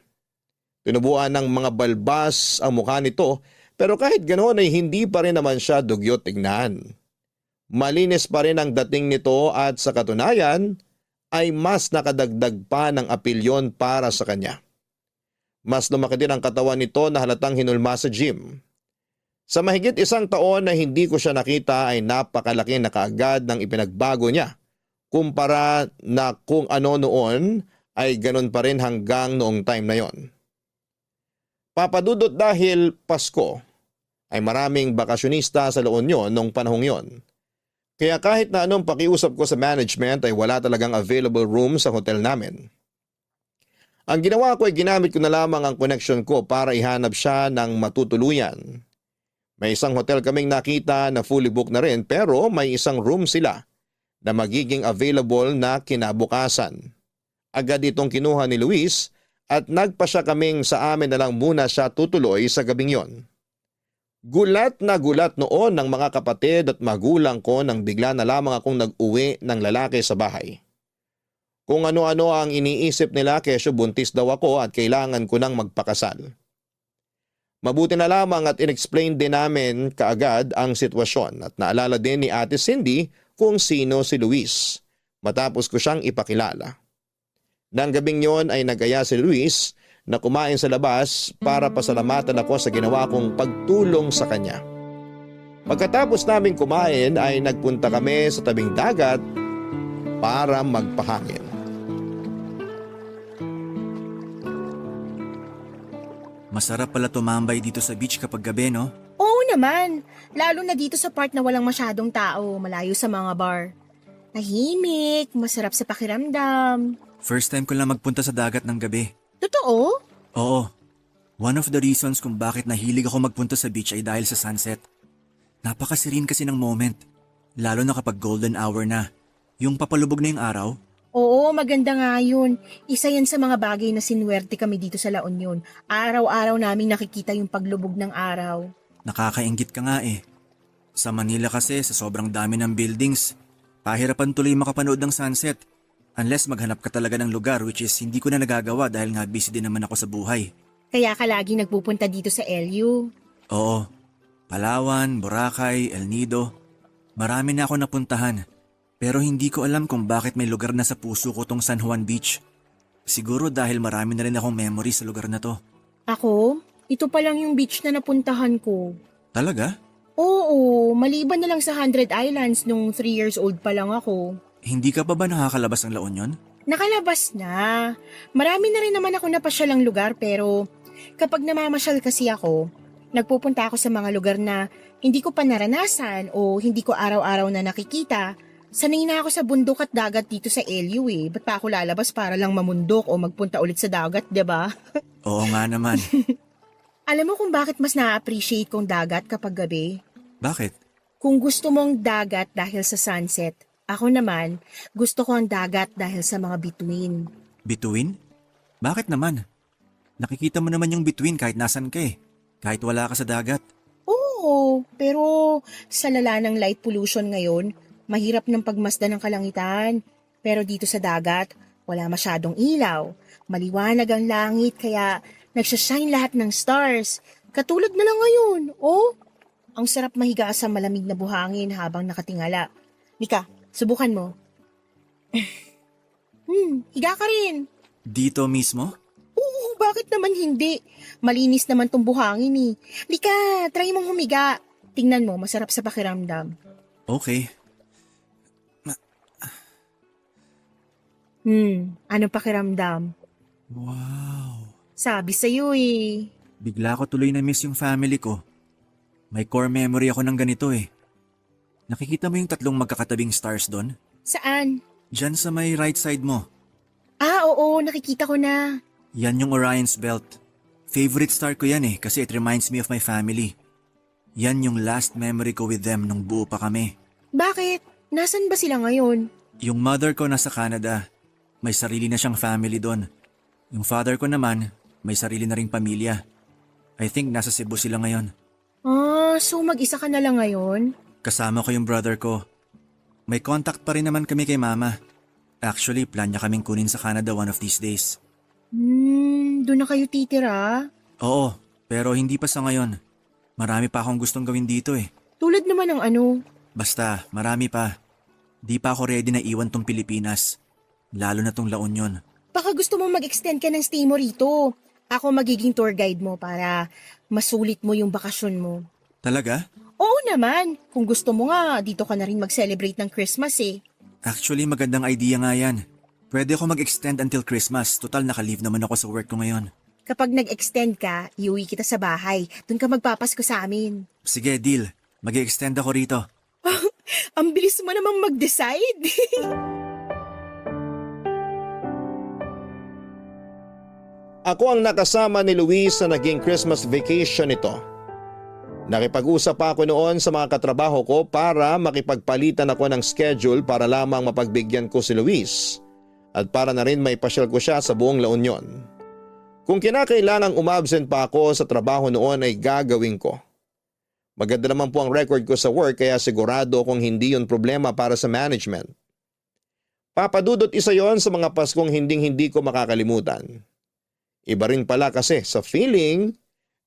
Tinubuan ng mga balbas ang mukha nito pero kahit ganoon ay hindi pa rin naman siya dugyot tignan. Malinis pa rin ang dating nito at sa katunayan ay mas nakadagdag pa ng apilyon para sa kanya. Mas lumaki din ang katawan nito na halatang hinulma sa gym. Sa mahigit 1 taon na hindi ko siya nakita ay napakalaki na kaagad ng ipinagbago niya. Kumpara na kung ano noon ay ganun pa rin hanggang noong time na yon. Papadudot dahil Pasko ay maraming bakasyonista sa La Union noong panahong yon. Kaya kahit na anong pakiusap ko sa management ay wala talagang available room sa hotel namin. Ang ginawa ko ay ginamit ko na lamang ang connection ko para ihanap siya ng matutuluyan. May isang hotel kaming nakita na fully booked na rin pero may isang room sila na magiging available na kinabukasan. Agad itong kinuha ni Luis at nagpa siya kaming sa amin na lang muna siya tutuloy sa gabing yon. Gulat na gulat noon ng mga kapatid at magulang ko nang bigla na lamang akong nag-uwi ng lalaki sa bahay. Kung ano-ano ang iniisip nila kesyo buntis daw ako at kailangan ko nang magpakasal. Mabuti na lamang at inexplain din namin kaagad ang sitwasyon at naalala din ni Ate Cindy kung sino si Luis matapos ko siyang ipakilala. Nang gabing yon ay nagaya si Luis na kumain sa labas para pasalamatan ako sa ginawa kong pagtulong sa kanya. Pagkatapos namin kumain ay nagpunta kami sa tabing dagat para magpahangin. Masarap pala tumambay dito sa beach kapag gabi, no? Oo naman, lalo na dito sa part na walang masyadong tao, malayo sa mga bar. Tahimik, masarap sa pakiramdam. First time ko lang magpunta sa dagat ng gabi. Totoo? Oo. One of the reasons kung bakit nahilig ako magpunta sa beach ay dahil sa sunset. Napakasirin kasi ng moment. Lalo na kapag golden hour na. Yung papalubog na yung araw. Oo, maganda nga yun. Isa yan sa mga bagay na sinuwerte kami dito sa La Union. Araw-araw naming nakikita yung paglubog ng araw. Nakakainggit ka nga eh. Sa Manila kasi sa sobrang dami ng buildings, pahirapan tuloy makapanood ng sunset. Unless maghanap ka talaga ng lugar which is hindi ko na nagagawa dahil nga busy din naman ako sa buhay. Kaya ka lagi nagpupunta dito sa LU. Oo. Palawan, Boracay, El Nido. Marami na ako napuntahan. Pero hindi ko alam kung bakit may lugar na sa puso ko tong San Juan Beach. Siguro dahil marami na rin akong memory sa lugar na to. Ako? Ito pa lang yung beach na napuntahan ko. Talaga? Oo, maliban na lang sa 100 Islands nung 3 years old pa lang ako. Hindi ka pa ba nakakalabas ng La Union? Nakalabas na. Marami na rin naman ako napasyalang lugar pero kapag namamasyal kasi ako, nagpupunta ako sa mga lugar na hindi ko pa naranasan o hindi ko araw-araw na nakikita. Sanay na ako sa bundok at dagat dito sa LU eh. Ba't pa ako lalabas para lang mamundok o magpunta ulit sa dagat, 'di ba? Oo nga naman. Alam mo kung bakit mas na-appreciate kong dagat kapag gabi? Bakit? Kung gusto mong dagat dahil sa sunset, ako naman gusto ko ang dagat dahil sa mga bituin. Bituin? Bakit naman? Nakikita mo naman yung bituin kahit nasan ka eh. Kahit wala ka sa dagat. Oo, pero sa lala ng light pollution ngayon, mahirap ng pagmasdan ng kalangitan. Pero dito sa dagat, wala masyadong ilaw. Maliwanag ang langit kaya nagsashine lahat ng stars. Katulad na lang ngayon, oh. Ang sarap mahiga sa malamig na buhangin habang nakatingala. Mika, subukan mo. Higa ka rin. Dito mismo? Oo, bakit naman hindi? Malinis naman tong buhangin eh. Lika, try mong humiga. Tingnan mo, masarap sa pakiramdam. Okay. Anong pakiramdam? Wow. Sabi sa'yo eh. Bigla ko tuloy na miss yung family ko. May core memory ako ng ganito eh. Nakikita mo yung tatlong magkakatabing stars doon? Saan? Diyan sa may right side mo. Ah, oo, nakikita ko na. Yan yung Orion's Belt. Favorite star ko yan eh kasi it reminds me of my family. Yan yung last memory ko with them nung buo pa kami. Bakit? Nasaan ba sila ngayon? Yung mother ko nasa Canada. May sarili na siyang family doon. Yung father ko naman, may sarili na ring pamilya. I think nasa Cebu sila ngayon. Ah, so mag-isa ka na lang ngayon? Kasama ko yung brother ko. May contact pa rin naman kami kay mama. Actually, plan niya kaming kunin sa Canada one of these days. Doon na kayo titira? Oo, pero hindi pa sa ngayon. Marami pa akong gustong gawin dito eh. Tulad naman ng ano? Basta, marami pa. Di pa ako ready na iwan tong Pilipinas. Lalo na tong La Union. Baka gusto mong mag-extend ka ng stay mo rito. Ako magiging tour guide mo para masulit mo yung bakasyon mo. Talaga? Oo naman. Kung gusto mo nga, dito ka na rin mag-celebrate ng Christmas eh. Actually, magandang idea nga yan. Pwede ako mag-extend until Christmas. Total, naka-leave naman ako sa work ko ngayon. Kapag nag-extend ka, iuwi kita sa bahay. Doon ka magpapasko sa amin. Sige, deal. Mag-extend ako rito. Ang bilis mo namang mag-decide. Ako ang nakasama ni Luis na naging Christmas vacation nito. Nakipag-usap pa ako noon sa mga katrabaho ko para makipagpalitan ako ng schedule para lamang mapagbigyan ko si Luis at para na rin may pasyal ko siya sa buong La Union. Kung kinakailangang umabsent pa ako sa trabaho noon ay gagawin ko. Maganda naman po ang record ko sa work kaya sigurado kung hindi yun problema para sa management. Papadudot isa yon sa mga Paskong hindi ko makakalimutan. Iba rin pala kasi sa feeling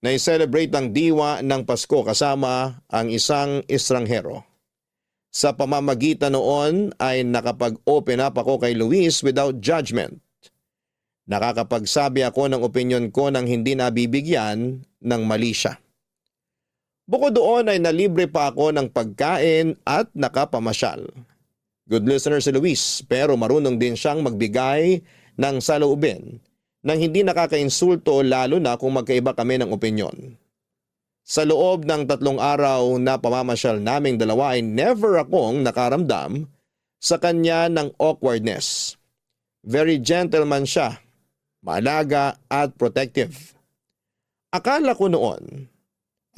na i-celebrate ang diwa ng Pasko kasama ang isang estranghero. Sa pamamagitan noon ay nakapag-open up ako kay Luis without judgment. Nakakapagsabi ako ng opinyon ko nang hindi nabibigyan ng mali siya. Bukod doon ay nalibre pa ako ng pagkain at nakapamasyal. Good listener si Luis pero marunong din siyang magbigay ng saloobin nang hindi nakakainsulto lalo na kung magkaiba kami ng opinyon. Sa loob ng 3 araw na pamamasyal naming dalawa ay never akong nakaramdam sa kanya ng awkwardness. Very gentleman siya, maalaga at protective. Akala ko noon,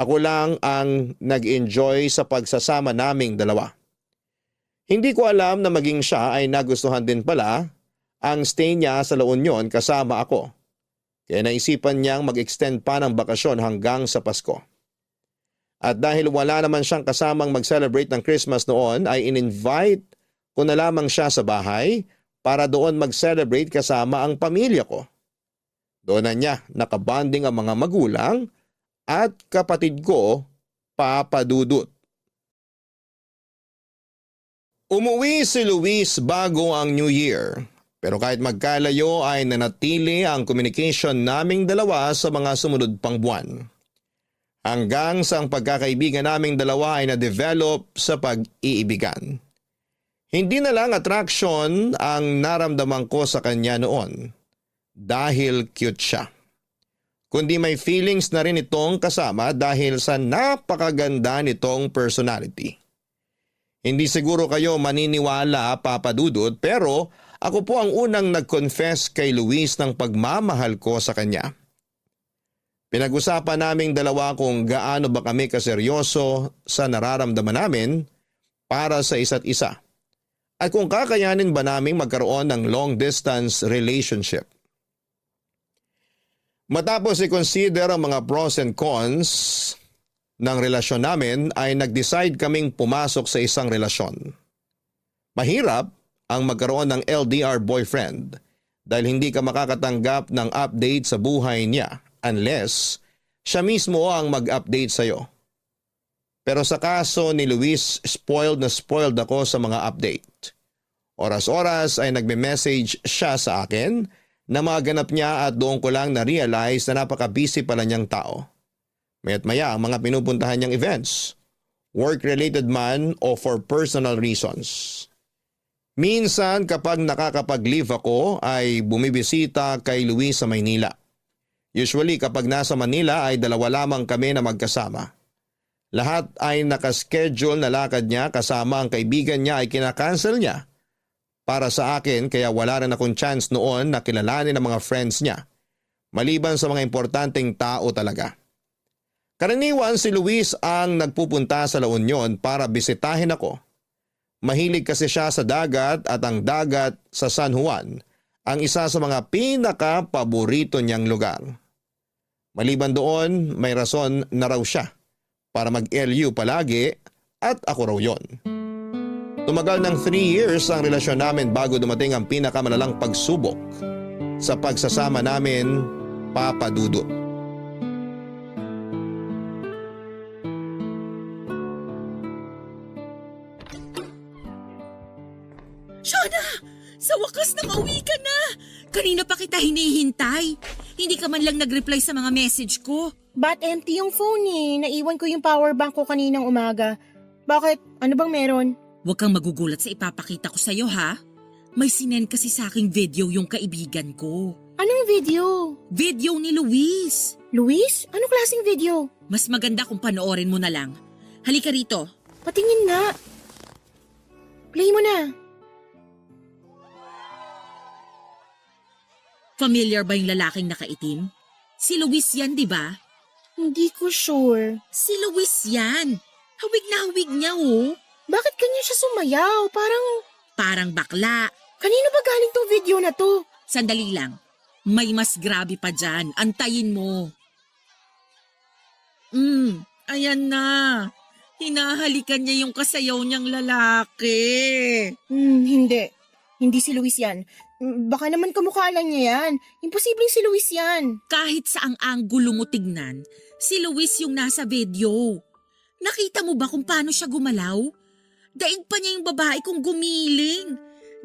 ako lang ang nag-enjoy sa pagsasama naming dalawa. Hindi ko alam na maging siya ay nagustuhan din pala ang stay niya sa La Union kasama ako. Kaya naisipan niyang mag-extend pa ng bakasyon hanggang sa Pasko. At dahil wala naman siyang kasamang mag-celebrate ng Christmas noon ay in-invite ko na lamang siya sa bahay para doon mag-celebrate kasama ang pamilya ko. Doon na niya nakabanding ang mga magulang at kapatid ko, Papa Dudut. Umuwi si Luis bago ang New Year. Pero kahit magkalayo ay nanatili ang communication naming dalawa sa mga sumunod pang buwan. Hanggang sa ang pagkakaibigan naming dalawa ay na-develop sa pag-iibigan. Hindi na lang attraction ang naramdaman ko sa kanya noon dahil cute siya. Kundi may feelings na rin itong kasama dahil sa napakaganda nitong personality. Hindi siguro kayo maniniwala, Papa Dudut, pero ako po ang unang nag-confess kay Luis ng pagmamahal ko sa kanya. Pinag-usapan naming dalawa kung gaano ba kami kaseryoso sa nararamdaman namin para sa isa't isa. At kung kakayanin ba naming magkaroon ng long-distance relationship. Matapos i-consider ang mga pros and cons ng relasyon namin ay nag-decide kaming pumasok sa isang relasyon. Mahirap ang magkaroon ng LDR boyfriend dahil hindi ka makakatanggap ng update sa buhay niya unless siya mismo ang mag-update sa'yo. Pero sa kaso ni Luis, spoiled na spoiled ako sa mga update. Oras-oras ay nagme-message siya sa akin na mga ganap niya at doon ko lang na-realize na napaka-busy pala niyang tao. Maya't maya ang mga pinupuntahan niyang events, work-related man o for personal reasons. Minsan kapag nakakapag-leave ako ay bumibisita kay Luis sa Maynila. Usually kapag nasa Manila ay 2 lamang kami na magkasama. Lahat ay nakaschedule na lakad niya kasama ang kaibigan niya ay kinakancel niya. Para sa akin kaya wala rin akong chance noon na kilalanin ang mga friends niya. Maliban sa mga importanteng tao talaga. Karaniwan si Luis ang nagpupunta sa La Union para bisitahin ako. Mahilig kasi siya sa dagat at ang dagat sa San Juan ang isa sa mga pinaka-paborito niyang lugar. Maliban doon, may rason na raw siya para mag-LU palagi at ako raw yon. Tumagal ng 3 years ang relasyon namin bago dumating ang pinakamalalang pagsubok sa pagsasama namin, Papa Dudut. Shona! Sa wakas nakauwi ka na! Kanina pa kita hinihintay. Hindi ka man lang nag-reply sa mga message ko. But empty yung phone eh. Naiwan ko yung power bank ko kaninang umaga. Bakit? Ano bang meron? Huwag kang magugulat sa ipapakita ko sa'yo ha. May sinend kasi sa aking video yung kaibigan ko. Anong video? Video ni Luis. Luis? Anong klaseng video? Mas maganda kung panoorin mo na lang. Halika rito. Patingin nga. Play mo na. Familiar ba yung lalaking nakaitim? Si Luis yan, di ba? Hindi ko sure. Si Luis yan. Hawig na hawig niya oh. Bakit kanya siya sumayaw? Parang bakla. Kanino ba galing tong video na to? Sandali lang. May mas grabe pa dyan. Antayin mo. Ayan na. Hinahalikan niya yung kasayaw niyang lalaki. Hindi. Hindi si Luis yan. Baka naman kamukha lang niya yan. Imposibleng si Luis yan. Kahit saang anggulo mo tignan, si Luis yung nasa video. Nakita mo ba kung paano siya gumalaw? Daig pa niya yung babae kung gumiling.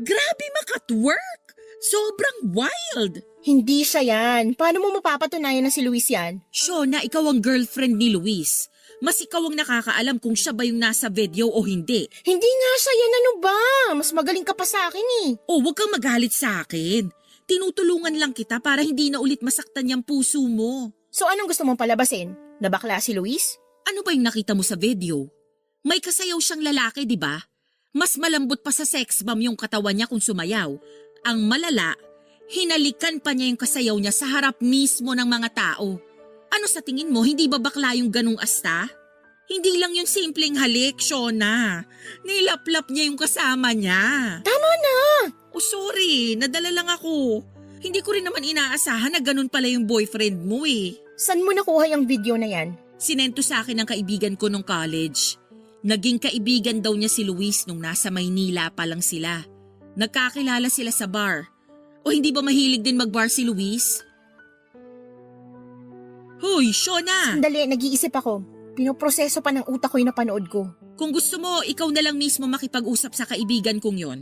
Grabe makatwork! Sobrang wild! Hindi siya yan. Paano mo mapapatunayan na si Luis yan? Shona, ikaw ang girlfriend ni Luis. Mas ikaw ang nakakaalam kung siya ba yung nasa video o hindi. Hindi nga siya yan, ano ba? Mas magaling ka pa sa akin eh. O huwag kang magalit sa akin. Tinutulungan lang kita para hindi na ulit masaktan yung puso mo. So anong gusto mong palabasin? Na bakla si Luis? Ano ba yung nakita mo sa video? May kasayaw siyang lalaki, di ba? Mas malambot pa sa sex bomb yung katawan niya kung sumayaw. Ang malala, hinalikan pa niya yung kasayaw niya sa harap mismo ng mga tao. Ano sa tingin mo, hindi ba bakla yung ganung asta? Hindi lang yung simpleng halik, Shona. Nilaplap niya yung kasama niya. Tama na! Oh sorry, nadala lang ako. Hindi ko rin naman inaasahan na ganun pala yung boyfriend mo eh. Saan mo nakuha yung video na yan? Sinento sa akin ng kaibigan ko nung college. Naging kaibigan daw niya si Luis nung nasa Maynila pa lang sila. Nagkakilala sila sa bar. O hindi ba mahilig din mag-bar si Luis? Hoy, Shona! Sandali, nag-iisip ako. Pinoproseso pa ng utak ko yung napanood ko. Kung gusto mo, ikaw na lang mismo makipag-usap sa kaibigan kong yon.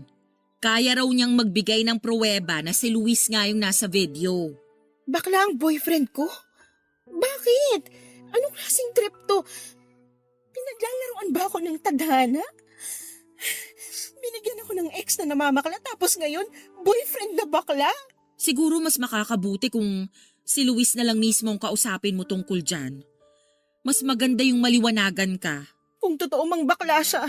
Kaya raw niyang magbigay ng pruweba na si Luis nga yung nasa video. Bakla ang boyfriend ko? Bakit? Anong klaseng trip to? Pinaglalaroan ba ako ng tadhana? Binigyan ako ng ex na namamakla tapos ngayon, boyfriend na bakla? Siguro mas makakabuti kung si Luis na lang mismo ang kausapin mo tungkol dyan. Mas maganda yung maliwanagan ka. Kung totoo mang bakla siya,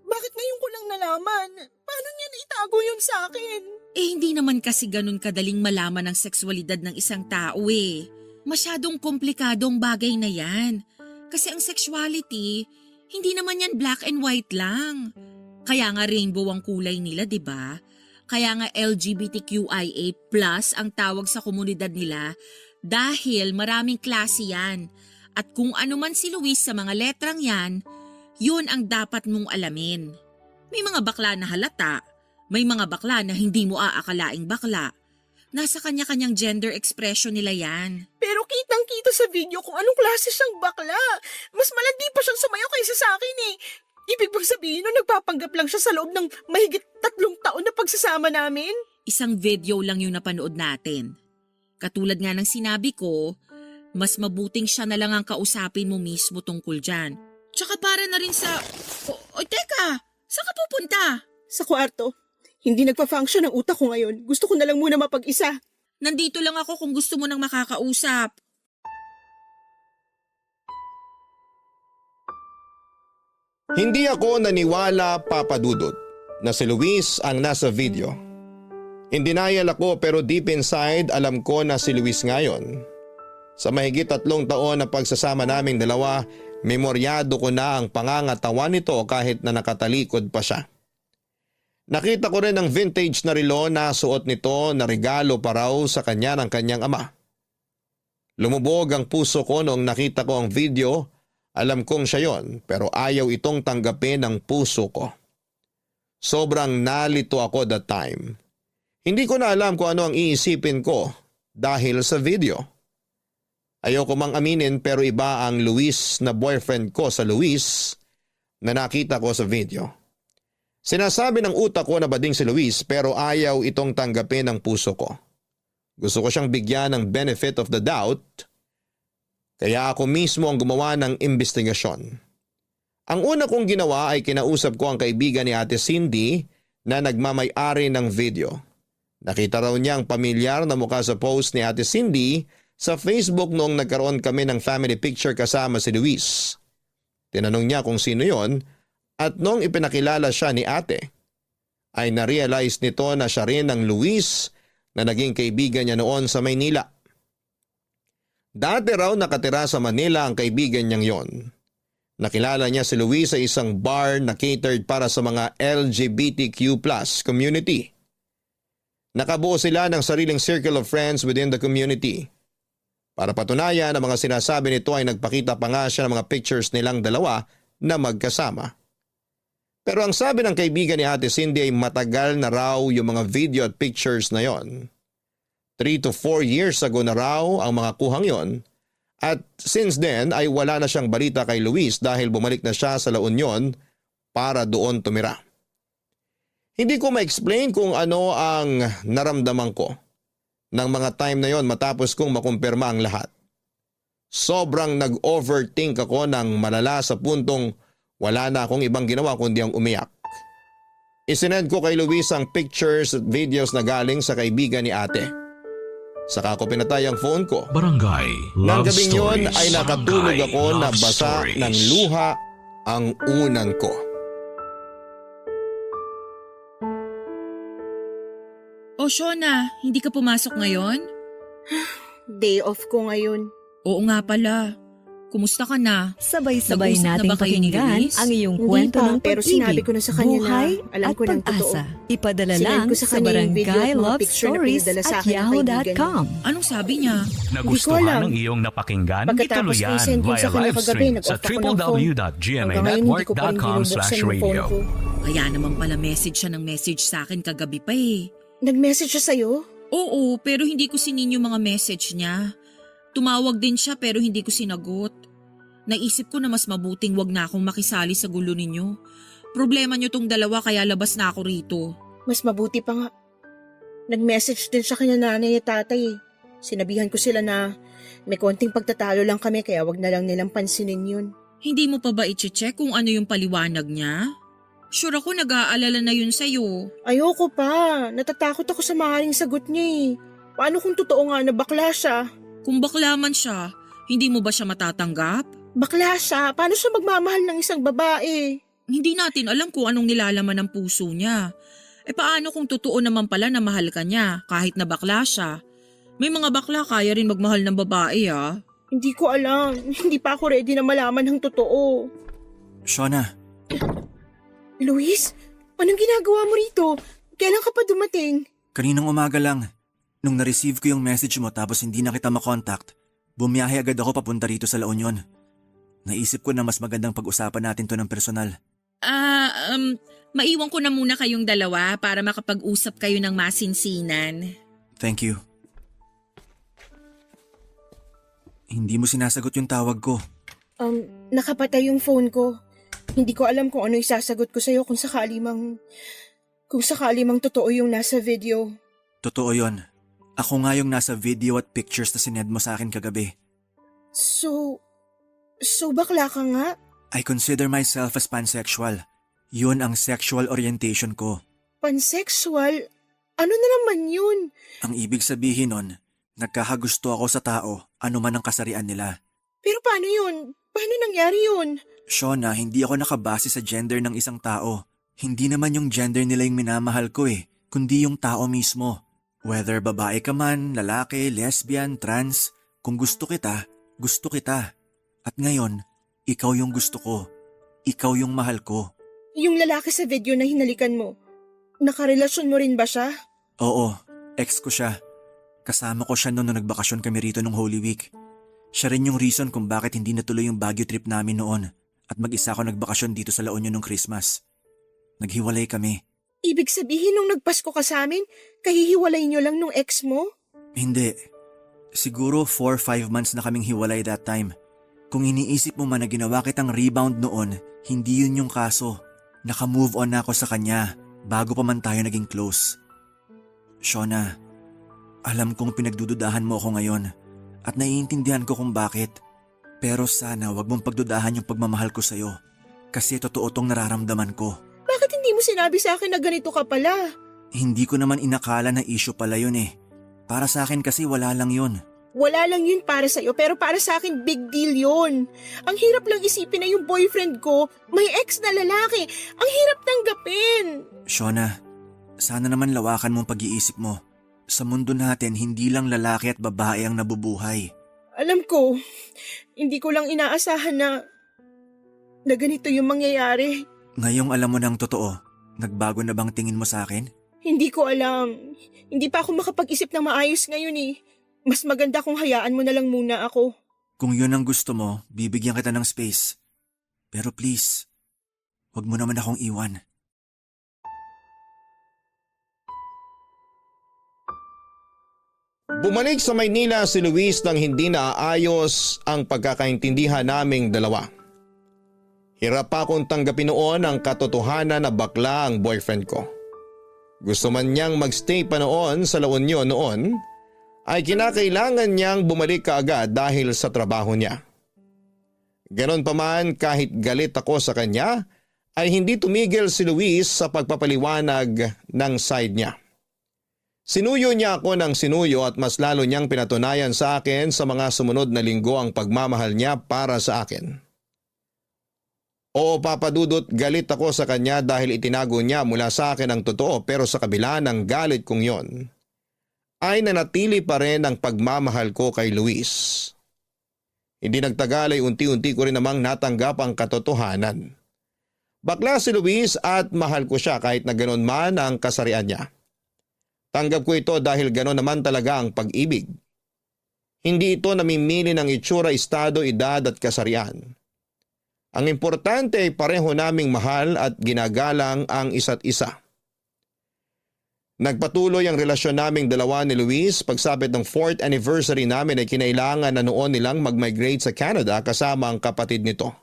bakit ngayon ko lang nalaman? Paano niya naitago yun sa akin? Eh hindi naman kasi ganun kadaling malaman ang sexualidad ng isang tao eh. Masyadong komplikadong bagay na yan. Kasi ang sexuality, hindi naman yan black and white lang. Kaya nga rainbow ang kulay nila, di ba? Kaya nga LGBTQIA+ ang tawag sa komunidad nila dahil maraming klase yan. At kung ano man si Luis sa mga letrang yan, yun ang dapat mong alamin. May mga bakla na halata, may mga bakla na hindi mo aakalaing bakla. Nasa kanya-kanyang gender expression nila yan. Pero kitang-kita sa video kung anong klase siyang bakla. Mas malandi pa siyang sumayaw kaysa sa akin eh. Ibig bang sabihin nun nagpapanggap lang siya sa loob ng mahigit 3 taon na pagsasama namin? Isang video lang yung napanood natin. Katulad nga ng sinabi ko, mas mabuting siya na lang ang kausapin mo mismo tungkol dyan. Tsaka para na rin sa... O teka, saan ka pupunta? Sa kwarto. Hindi nagpa-function ang utak ko ngayon. Gusto ko na lang muna mapag-isa. Nandito lang ako kung gusto mo nang makakausap. Hindi ako naniwala, Papa Dudut, na si Luis ang nasa video. In denial ako pero deep inside alam ko na si Luis ngayon. Sa mahigit 3 taon na pagsasama naming dalawa, memoryado ko na ang pangangatawan nito kahit na nakatalikod pa siya. Nakita ko rin ang vintage na relo na suot nito na regalo pa raw sa kanya ng kanyang ama. Lumubog ang puso ko noong nakita ko ang video. Alam kong siya yon pero ayaw itong tanggapin ng puso ko. Sobrang nalito ako that time. Hindi ko na alam kung ano ang iisipin ko dahil sa video. Ayoko mang aminin pero iba ang Luis na boyfriend ko sa Luis na nakita ko sa video. Sinasabi ng utak ko na bading si Luis pero ayaw itong tanggapin ng puso ko. Gusto ko siyang bigyan ng benefit of the doubt. Kaya ako mismo ang gumawa ng investigasyon. Ang una kong ginawa ay kinausap ko ang kaibigan ni Ate Cindy na nagmamay-ari ng video. Nakita raw niya ang pamilyar na mukha sa post ni Ate Cindy sa Facebook noong nagkaroon kami ng family picture kasama si Luis. Tinanong niya kung sino yon at noong ipinakilala siya ni Ate, ay na-realize nito na siya rin ang Luis na naging kaibigan niya noon sa Maynila. Dati raw nakatira sa Manila ang kaibigan niyang yon. Nakilala niya si Luis sa isang bar na catered para sa mga LGBTQ+ community. Nakabuo sila ng sariling circle of friends within the community. Para patunayan ang mga sinasabi nito ay nagpakita pa nga siya ng mga pictures nilang dalawa na magkasama. Pero ang sabi ng kaibigan ni Ate Cindy ay matagal na raw yung mga video at pictures na yon. 3 to 4 years ago na raw ang mga kuhang yon. At since then ay wala na siyang balita kay Luis dahil bumalik na siya sa La Union para doon tumira. Hindi ko ma-explain kung ano ang naramdaman ko ng mga time na yon matapos kong makumpirma ang lahat. Sobrang nag-overthink ako ng malala sa puntong wala na akong ibang ginawa kundi ang umiyak. Isinend ko kay Luis ang pictures at videos na galing sa kaibigan ni ate. Saka ko pinatay ang phone ko. Barangay Nang Love gabing yun Stories. ay nakatulog Barangay ako na Love basa Stories. ng luha ang unan ko. O Shona, hindi ka pumasok ngayon? Day off ko ngayon. Oo nga pala. Kumusta ka na? Sabay-sabay Nag-usap na nating ba kayo ni pakinggan Luis? ang iyong Hindi kwento pa, ng pero pag-ibig, sinabi ko na sa kanya na buhay alam at ko ng totoo. pag-asa. Ipadala Sinend lang ko sa sa kanya yung video at mga barangay picture na pinadala sa akin ng lovestories@yahoo.com. Anong sabi niya? Nagustuhan alam. ng iyong napakinggan? Pagkatapos Ituloy ko yan i-send yun via sa kanya live kagabi, stream sa nag-off ako ng phone. Hanggang ngayon hindi ko pa rin www.gmanetwork.com/radio. binubuksan yung phone ko. Kaya naman pala message siya ng message sa akin kagabi pa eh. Nag-message siya sa'yo? Oo, pero hindi ko sinin yung mga message niya. Tumawag din siya pero hindi ko sinagot. Naisip ko na mas mabuting wag na akong makisali sa gulo ninyo. Problema nyo tong dalawa kaya labas na ako rito. Mas mabuti pa nga. Nag-message din siya kanya nanay at tatay. Sinabihan ko sila na may konting pagtatalo lang kami kaya wag na lang nilang pansinin yun. Hindi mo pa ba i-check kung ano yung paliwanag niya? Sure ako nag-aalala na yun sa'yo. Ayoko pa. Natatakot ako sa maaaring sagot niya eh. Paano kung totoo nga na bakla siya? Kung bakla man siya, hindi mo ba siya matatanggap? Bakla siya? Paano siya magmamahal ng isang babae? Hindi natin alam kung anong nilalaman ng puso niya. E paano kung totoo naman pala na mahal ka niya kahit na bakla siya? May mga bakla kaya rin magmahal ng babae ah. Hindi ko alam. Hindi pa ako ready na malaman ng totoo. Shona, Luis, anong ginagawa mo rito? Kailan ka pa dumating? kaninang umaga lang, nung na-receive ko yung message mo tapos hindi na kita makontakt, bumiyahe agad ako papunta rito sa La Union. Naisip ko na mas magandang pag-usapan natin to ng personal. Maiwan ko na muna kayong dalawa para makapag-usap kayo ng masinsinan. Thank you. Hindi mo sinasagot yung tawag ko. Nakapatay yung phone ko. Hindi ko alam kung ano isasagot ko sa'yo kung sakali mang totoo yung nasa video. Totoo yon. Ako nga yung nasa video at pictures na sinend mo sa akin kagabi. So bakla ka nga? I consider myself as pansexual. Yun ang sexual orientation ko. Pansexual? Ano na naman yun? Ang ibig sabihin nun, nagkakagusto ako sa tao, ano man ang kasarian nila. Pero paano yun? Paano nangyari yun? Shona, hindi ako nakabase sa gender ng isang tao. Hindi naman yung gender nila yung minamahal ko kundi yung tao mismo. Whether babae ka man, lalaki, lesbian, trans, kung gusto kita, gusto kita. At ngayon, ikaw yung gusto ko. Ikaw yung mahal ko. Yung lalaki sa video na hinalikan mo, nakarelasyon mo rin ba siya? Oo, ex ko siya. Kasama ko siya noon nung nagbakasyon kami rito nung Holy Week. Siya rin yung reason kung bakit hindi natuloy yung Baguio trip namin noon at mag-isa ako nagbakasyon dito sa La Union nung Christmas. Naghiwalay kami. Ibig sabihin nung nagpasko ka sa amin, kahihiwalay nyo lang nung ex mo? Hindi. Siguro 4-5 months na kaming hiwalay that time. Kung iniisip mo man na ginawa kitang rebound noon, hindi yun yung kaso. Naka-move on na ako sa kanya bago pa man tayo naging close. Shona, alam kong pinagdududahan mo ako ngayon at naiintindihan ko kung bakit. Pero sana wag mong pagdudahan yung pagmamahal ko sa'yo kasi totoo tong nararamdaman ko. Bakit hindi mo sinabi sa akin na ganito ka pala? Hindi ko naman inakala na issue pala yun Para sa akin kasi wala lang yun. Wala lang yun para sa'yo pero para sa akin big deal yun. Ang hirap lang isipin na yung boyfriend ko may ex na lalaki. Ang hirap tanggapin. Shona, sana naman lawakan mong pag-iisip mo. Sa mundo natin, hindi lang lalaki at babae ang nabubuhay. Alam ko, hindi ko lang inaasahan na ganito yung mangyayari. Ngayong alam mo ng totoo, nagbago na bang tingin mo sa akin? Hindi ko alam. Hindi pa ako makapag-isip ng maayos ngayon Mas maganda kung hayaan mo na lang muna ako. Kung yun ang gusto mo, bibigyan kita ng space. Pero please, Huwag mo naman akong iwan. Bumalik sa Maynila si Luis nang hindi naaayos ang pagkakaintindihan naming dalawa. Hirap pa akong tanggapin noon ang katotohanan na bakla ang boyfriend ko. Gusto man niyang magstay pa noon sa La Union noon, ay kinakailangan niyang bumalik kaagad dahil sa trabaho niya. Ganon pa man, kahit galit ako sa kanya, ay hindi tumigil si Luis sa pagpapaliwanag ng side niya. Sinuyo niya ako ng sinuyo at mas lalo niyang pinatunayan sa akin sa mga sumunod na linggo ang pagmamahal niya para sa akin. Oo, Papa Dudut, galit ako sa kanya dahil itinago niya mula sa akin ang totoo, pero sa kabila ng galit kong yon, ay nanatili pa rin ang pagmamahal ko kay Luis. Hindi nagtagal ay unti-unti ko rin namang natanggap ang katotohanan. Bakla si Luis at mahal ko siya kahit na ganon man ang kasarian niya. Tanggap ko ito dahil ganon naman talaga ang pag-ibig. Hindi ito namimili ng itsura, estado, edad at kasarian. Ang importante ay pareho naming mahal at ginagalang ang isa't isa. Nagpatuloy ang relasyon naming dalawa ni Luis. Pagsapit ng 4th anniversary namin ay kinailangan na noon nilang mag-migrate sa Canada kasama ang kapatid nito.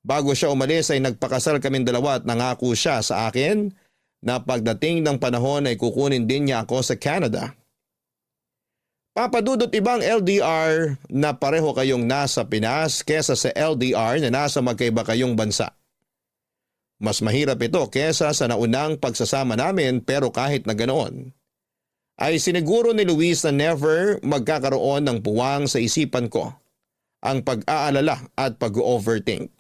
Bago siya umalis ay nagpakasal kaming dalawa at nangako siya sa akin na pagdating ng panahon ay kukunin din niya ako sa Canada. Papa Dudut, ibang LDR na pareho kayong nasa Pinas kesa sa LDR na nasa magkaiba kayong bansa. Mas mahirap ito kesa sa naunang pagsasama namin, pero kahit na ganoon, ay siniguro ni Luis na never magkakaroon ng puwang sa isipan ko ang pag-aalala at pag-overthink.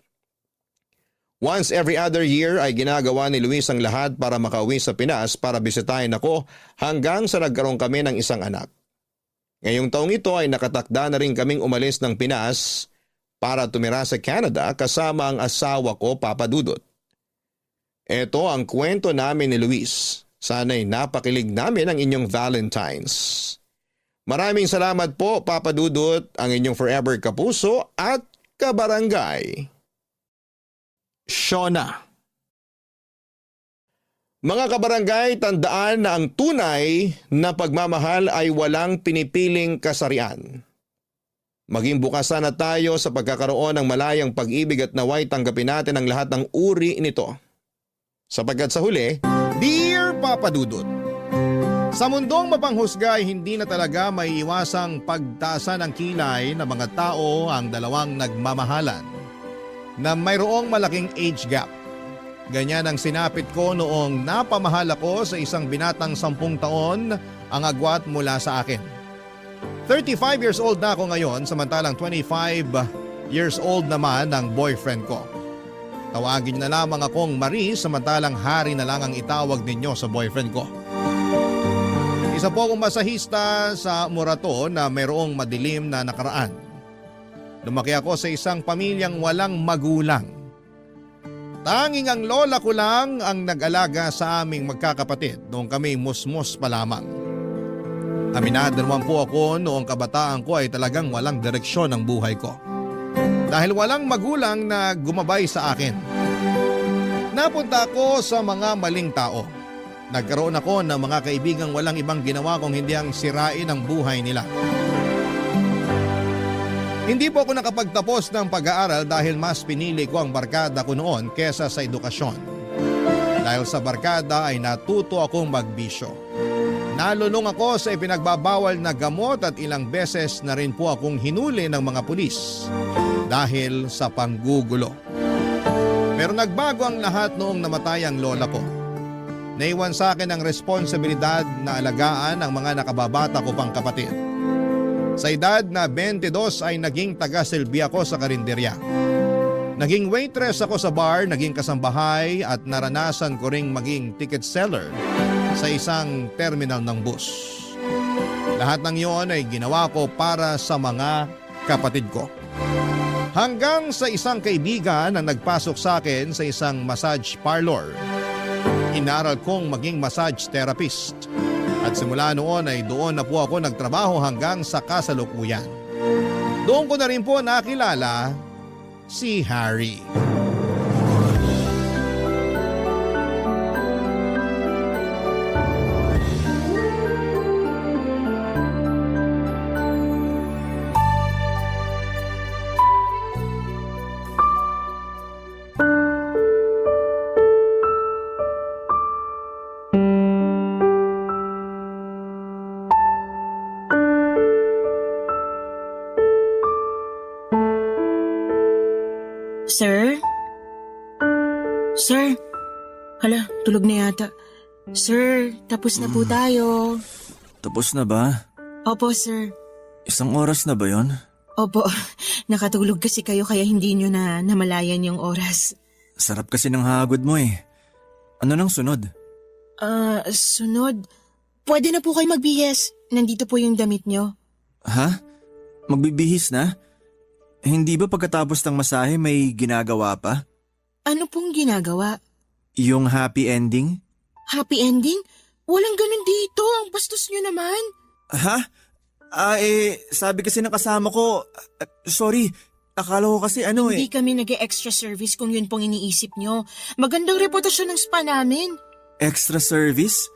Once every other year ay ginagawa ni Luis ang lahat para makauwi sa Pinas para bisitahin ako hanggang sa nagkaroon kami ng isang anak. Ngayong taong ito ay nakatakda na rin kaming umalis ng Pinas para tumira sa Canada kasama ang asawa ko, Papa Dudut. Ito ang kwento namin ni Luis. Sana'y napakilig namin ang inyong Valentines. Maraming salamat po, Papa Dudut, ang inyong forever kapuso at kabarangay. Shona. Mga kabarangay, tandaan na ang tunay na pagmamahal ay walang pinipiling kasarian. Maging bukas sana tayo sa pagkakaroon ng malayang pag-ibig at naway tanggapin natin ang lahat ng uri nito. Sapagkat sa huli, Dear Papa Dudut, sa mundong mapanghusga ay hindi na talaga may iwasang pagtaasan ng kilay ng mga tao ang dalawang nagmamahalan na mayroong malaking age gap. Ganyan ang sinapit ko noong napamahal ako sa isang binatang 10 taon ang agwat mula sa akin. 35 years old na ako ngayon, samantalang 25 years old naman ang boyfriend ko. Tawagin na lamang akong Marie, samantalang Hari na lang ang itawag ninyo sa boyfriend ko. Isa po akong masahista sa Morato na mayroong madilim na nakaraan. Lumaki ako sa isang pamilyang walang magulang. Tanging ang lola ko lang ang nag-alaga sa aming magkakapatid noong kami musmos pa lamang. Aminado naman po ako noong kabataan ko ay talagang walang direksyon ang buhay ko. Dahil walang magulang na gumabay sa akin. Napunta ako sa mga maling tao. Nagkaroon ako ng mga kaibigang walang ibang ginawa kung hindi ang sirain ang buhay nila. Hindi po ako nakapagtapos ng pag-aaral dahil mas pinili ko ang barkada ko noon kesa sa edukasyon. Dahil sa barkada ay natuto akong magbisyo. Nalulong ako sa ipinagbabawal na gamot at ilang beses na rin po akong hinuli ng mga pulis dahil sa panggugulo. Pero nagbago ang lahat noong namatay ang lola ko. Naiwan sa akin ang responsibilidad na alagaan ang mga nakababata ko pang kapatid. Sa edad na 22 ay naging taga-silbi ako sa karinderya. Naging waitress ako sa bar, naging kasambahay at naranasan ko ring maging ticket seller sa isang terminal ng bus. Lahat ng iyon ay ginawa ko para sa mga kapatid ko. Hanggang sa isang kaibigan na nagpasok sa akin sa isang massage parlor. Inaral kong maging massage therapist. At simula noon ay doon na po ako nagtrabaho hanggang sa kasalukuyan. Doon ko na rin po nakilala si Harry. Sir? Sir? Hala, tulog na yata. Sir, tapos na po tayo. Tapos na ba? Opo, sir. 1 oras na ba yon? Opo, nakatulog kasi kayo kaya hindi nyo na namalayan yung oras. Sarap kasi ng hagod mo eh. Ano nang sunod? Sunod. Pwede na po kayo magbihis. Nandito po yung damit nyo. Ha? Magbibihis na? Hindi ba pagkatapos ng masahe may ginagawa pa? Ano pong ginagawa? Yung happy ending? Happy ending? Walang ganun dito. Ang bastos nyo naman. Ha? Sabi kasi ng kasama ko, sorry, akala ko kasi Hindi kami nag-extra service kung yun pong iniisip nyo. Magandang reputasyon ng spa namin. Extra service?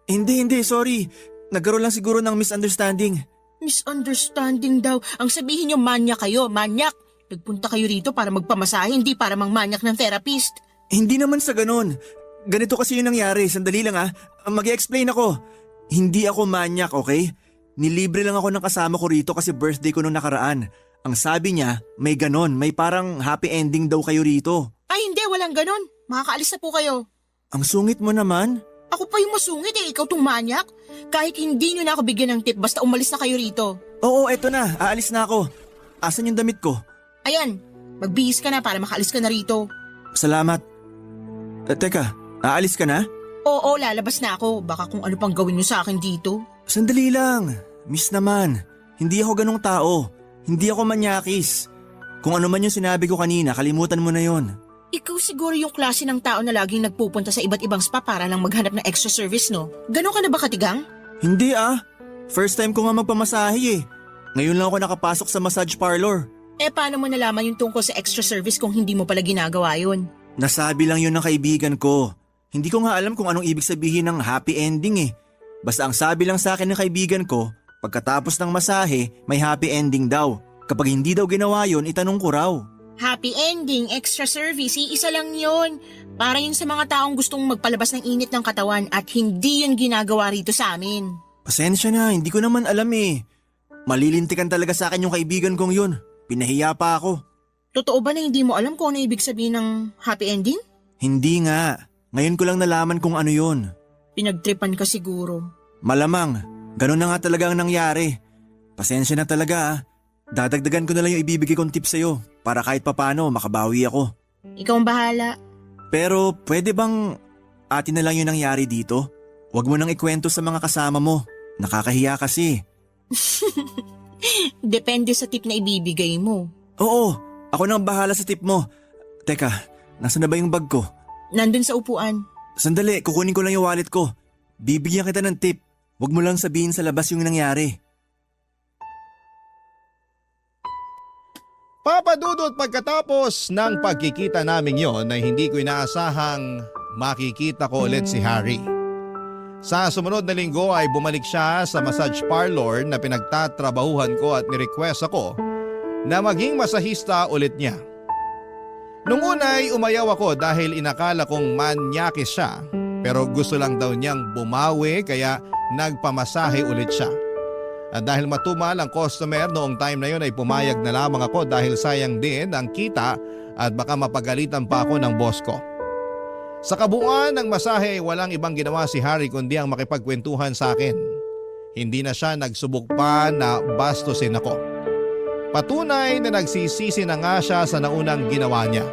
Hindi, sorry. Nagkaroon lang siguro ng misunderstanding. Misunderstanding daw. Ang sabihin nyo, manyak kayo, manyak. Nagpunta kayo rito para magpamasahe, hindi para mangmanyak ng therapist. Hindi naman sa ganun. Ganito kasi yung nangyari. Sandali lang Mag-i-explain ako. Hindi ako manyak, okay? Nilibre lang ako ng kasama ko rito kasi birthday ko nung nakaraan. Ang sabi niya, may ganon. May parang happy ending daw kayo rito. Ay hindi, walang ganon. Makakaalis na po kayo. Ang sungit mo naman. Ako pa yung masungit ikaw tong manyak. Kahit hindi nyo na ako bigyan ng tip, basta umalis na kayo rito. Oo, eto na. Aalis na ako. Asan yung damit ko? Ayan, magbihis ka na para makaalis ka na rito. Salamat. Teka, aalis ka na? Oo, lalabas na ako. Baka kung ano pang gawin nyo sa akin dito. Sandali lang. Miss naman. Hindi ako ganong tao. Hindi ako manyakis. Kung ano man yung sinabi ko kanina, kalimutan mo na yon. Ikaw siguro yung klase ng tao na laging nagpupunta sa iba't ibang spa para lang maghanap ng extra service, no? Ganon ka na ba katigang? Hindi First time ko nga magpamasahe eh. Ngayon lang ako nakapasok sa massage parlor. Paano mo nalaman yung tungkol sa extra service kung hindi mo pala ginagawa yun? Nasabi lang yun ng kaibigan ko. Hindi ko nga alam kung anong ibig sabihin ng happy ending eh. Basta ang sabi lang sa akin ng kaibigan ko, pagkatapos ng masahe, may happy ending daw. Kapag hindi daw ginawa yun, itanong ko raw. Happy ending, extra service, iisa lang yun. Para yun sa mga taong gustong magpalabas ng init ng katawan at hindi yun ginagawa rito sa amin. Pasensya na, hindi ko naman alam eh. Malilintikan talaga sa akin yung kaibigan kong yun. Pinahiya pa ako. Totoo ba na hindi mo alam kung ano ibig sabihin ng happy ending? Hindi nga. Ngayon ko lang nalaman kung ano yun. Pinagtripan ka siguro. Malamang, ganun na nga talaga ang nangyari. Pasensya na talaga Dadagdagan ko na lang yung ibibigay kong tips sa'yo para kahit papano makabawi ako. Ikaw ang bahala. Pero pwede bang atin na lang yung nangyari dito? Huwag mo nang ikwento sa mga kasama mo. Nakakahiya kasi. Depende sa tip na ibibigay mo. Oo, ako nang bahala sa tip mo. Teka, nasa na ba yung bag ko? Nandun sa upuan. Sandali, kukunin ko lang yung wallet ko. Bibigyan kita ng tip. Huwag mo lang sabihin sa labas yung nangyari. Papadudot pagkatapos ng pagkikita namin yon ay hindi ko inaasahang makikita ko ulit si Harry. Sa sumunod na linggo ay bumalik siya sa massage parlor na pinagtatrabahuhan ko at nirequest ako na maging masahista ulit niya. Nung una ay umayaw ako dahil inakala kong manyakis siya pero gusto lang daw niyang bumawi kaya nagpamasahe ulit siya. At dahil matumal ang customer noong time na yon ay pumayag na lamang ako dahil sayang din ang kita at baka mapagalitan pa ako ng boss ko. Sa kabuuan ng masahe ay walang ibang ginawa si Harry kundi ang makipagkwentuhan sa akin. Hindi na siya nagsubok pa na bastusin ako. Patunay na nagsisisi na nga siya sa naunang ginawa niya.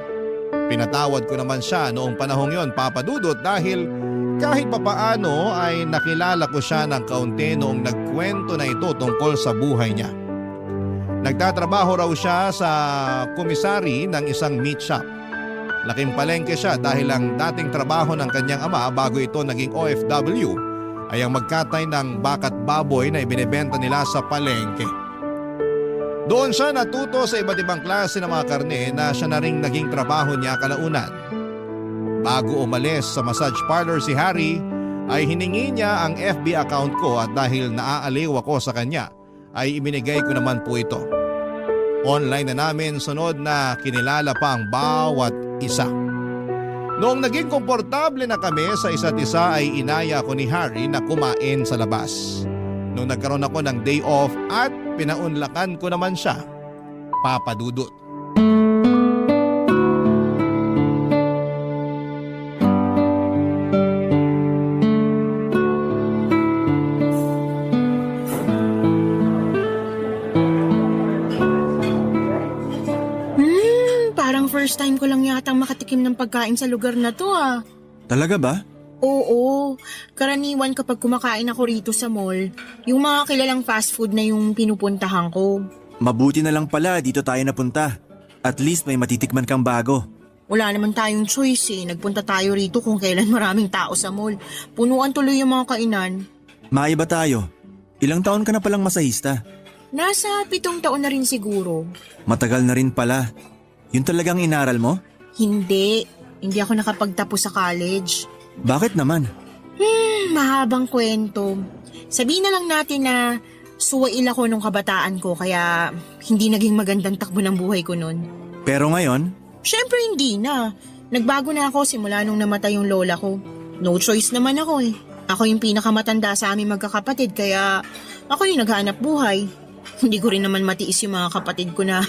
Pinatawad ko naman siya noong panahong yon, Papa Dudut, dahil kahit papaano ay nakilala ko siya ng kaunti noong nagkwento na ito tungkol sa buhay niya. Nagtatrabaho raw siya sa komisari ng isang meat shop. Laking palengke siya dahil ang dating trabaho ng kanyang ama bago ito naging OFW ay ang magkatay ng bakat baboy na ibinebenta nila sa palengke. Doon siya natuto sa iba't ibang klase ng mga karne na siya na ring naging trabaho niya kalaunan. Bago umalis sa massage parlor si Harry ay hiningi niya ang FB account ko at dahil naaaliw ako sa kanya ay ibinigay ko naman po ito. Online na namin sunod na kinilala pa ang bawat isa. Noong naging komportable na kami sa isa't isa ay inaya ko ni Harry na kumain sa labas. Noong nagkaroon ako ng day off at pinaunlakan ko naman siya, Papa Dudut. ng pagkain sa lugar na to ah. Talaga ba? Oo, karaniwan kapag kumakain ako rito sa mall, yung mga kilalang fast food na yung pinupuntahan ko. Mabuti na lang pala dito tayo napunta. At least may matitikman kang bago. Wala naman tayong choice eh. Nagpunta tayo rito kung kailan maraming tao sa mall. Punuan tuloy yung mga kainan. Maiba tayo. Ilang taon ka na palang masahista? Nasa 7 taon na rin siguro. Matagal na rin pala. Yun talagang inaral mo? Hindi ako nakapagtapos sa college. Bakit naman? Mahabang kwento. Sabihin na lang natin na suwail ako nung kabataan ko kaya hindi naging magandang takbo ng buhay ko nun. Pero ngayon, Syempre hindi na. Nagbago na ako simula nung namatay yung lola ko. No choice naman ako eh. Ako yung pinakamatanda sa aming magkakapatid kaya ako yung naghanap buhay. Hindi ko rin naman matiis yung mga kapatid ko na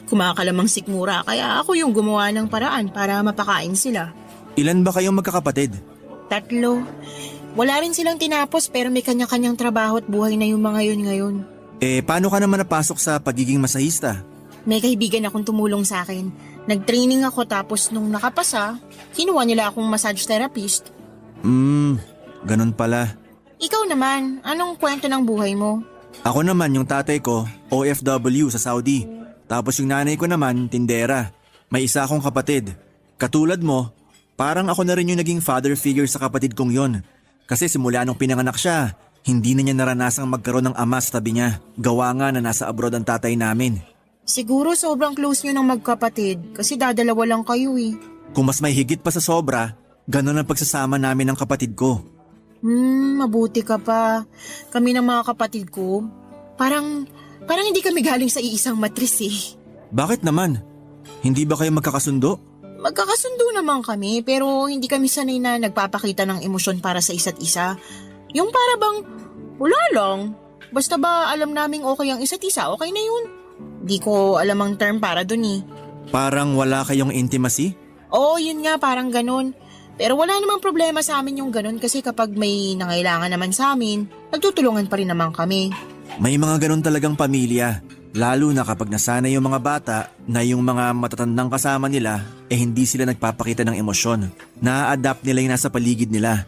kumakalamang sikmura kaya ako yung gumawa ng paraan para mapakain sila. ilan ba kayong magkakapatid? 3. Wala rin silang tinapos pero may kanya-kanyang trabaho at buhay na yung mga yun ngayon. Paano ka naman napasok sa pagiging masahista? May kaibigan akong tumulong sa akin. Nag-training ako tapos nung nakapasa, kinuha nila akong massage therapist. Ganun pala. Ikaw naman, anong kwento ng buhay mo? Ako naman yung tatay ko, OFW sa Saudi. Tapos yung nanay ko naman, tindera. May isa akong kapatid. Katulad mo, parang ako na rin yung naging father figure sa kapatid kong yon. Kasi simula nung pinanganak siya, hindi na niya naranasang magkaroon ng ama sa tabi niya. Gawa nga na nasa abroad ang tatay namin. Siguro sobrang close nyo ng magkapatid kasi dadalawa lang kayo eh. Kung mas may higit pa sa sobra, ganun ang pagsasama namin ng kapatid ko. Mabuti ka pa. Kami ng mga kapatid ko, parang hindi kami galing sa iisang matris eh. Bakit naman? Hindi ba kayo magkakasundo? Magkakasundo naman kami pero hindi kami sanay na nagpapakita ng emosyon para sa isa't isa. Yung para bang, wala lang. Basta ba alam naming okay ang isa't isa, okay na yun. Di ko alam ang term para dun eh. Parang wala kayong intimacy? Oo, yun nga, parang ganun. Pero wala namang problema sa amin yung ganun kasi kapag may nangailangan naman sa amin, nagtutulungan pa rin naman kami. May mga ganun talagang pamilya. Lalo na kapag nasanay yung mga bata na yung mga matatandang kasama nila hindi sila nagpapakita ng emosyon. Na-adapt nila yung nasa paligid nila.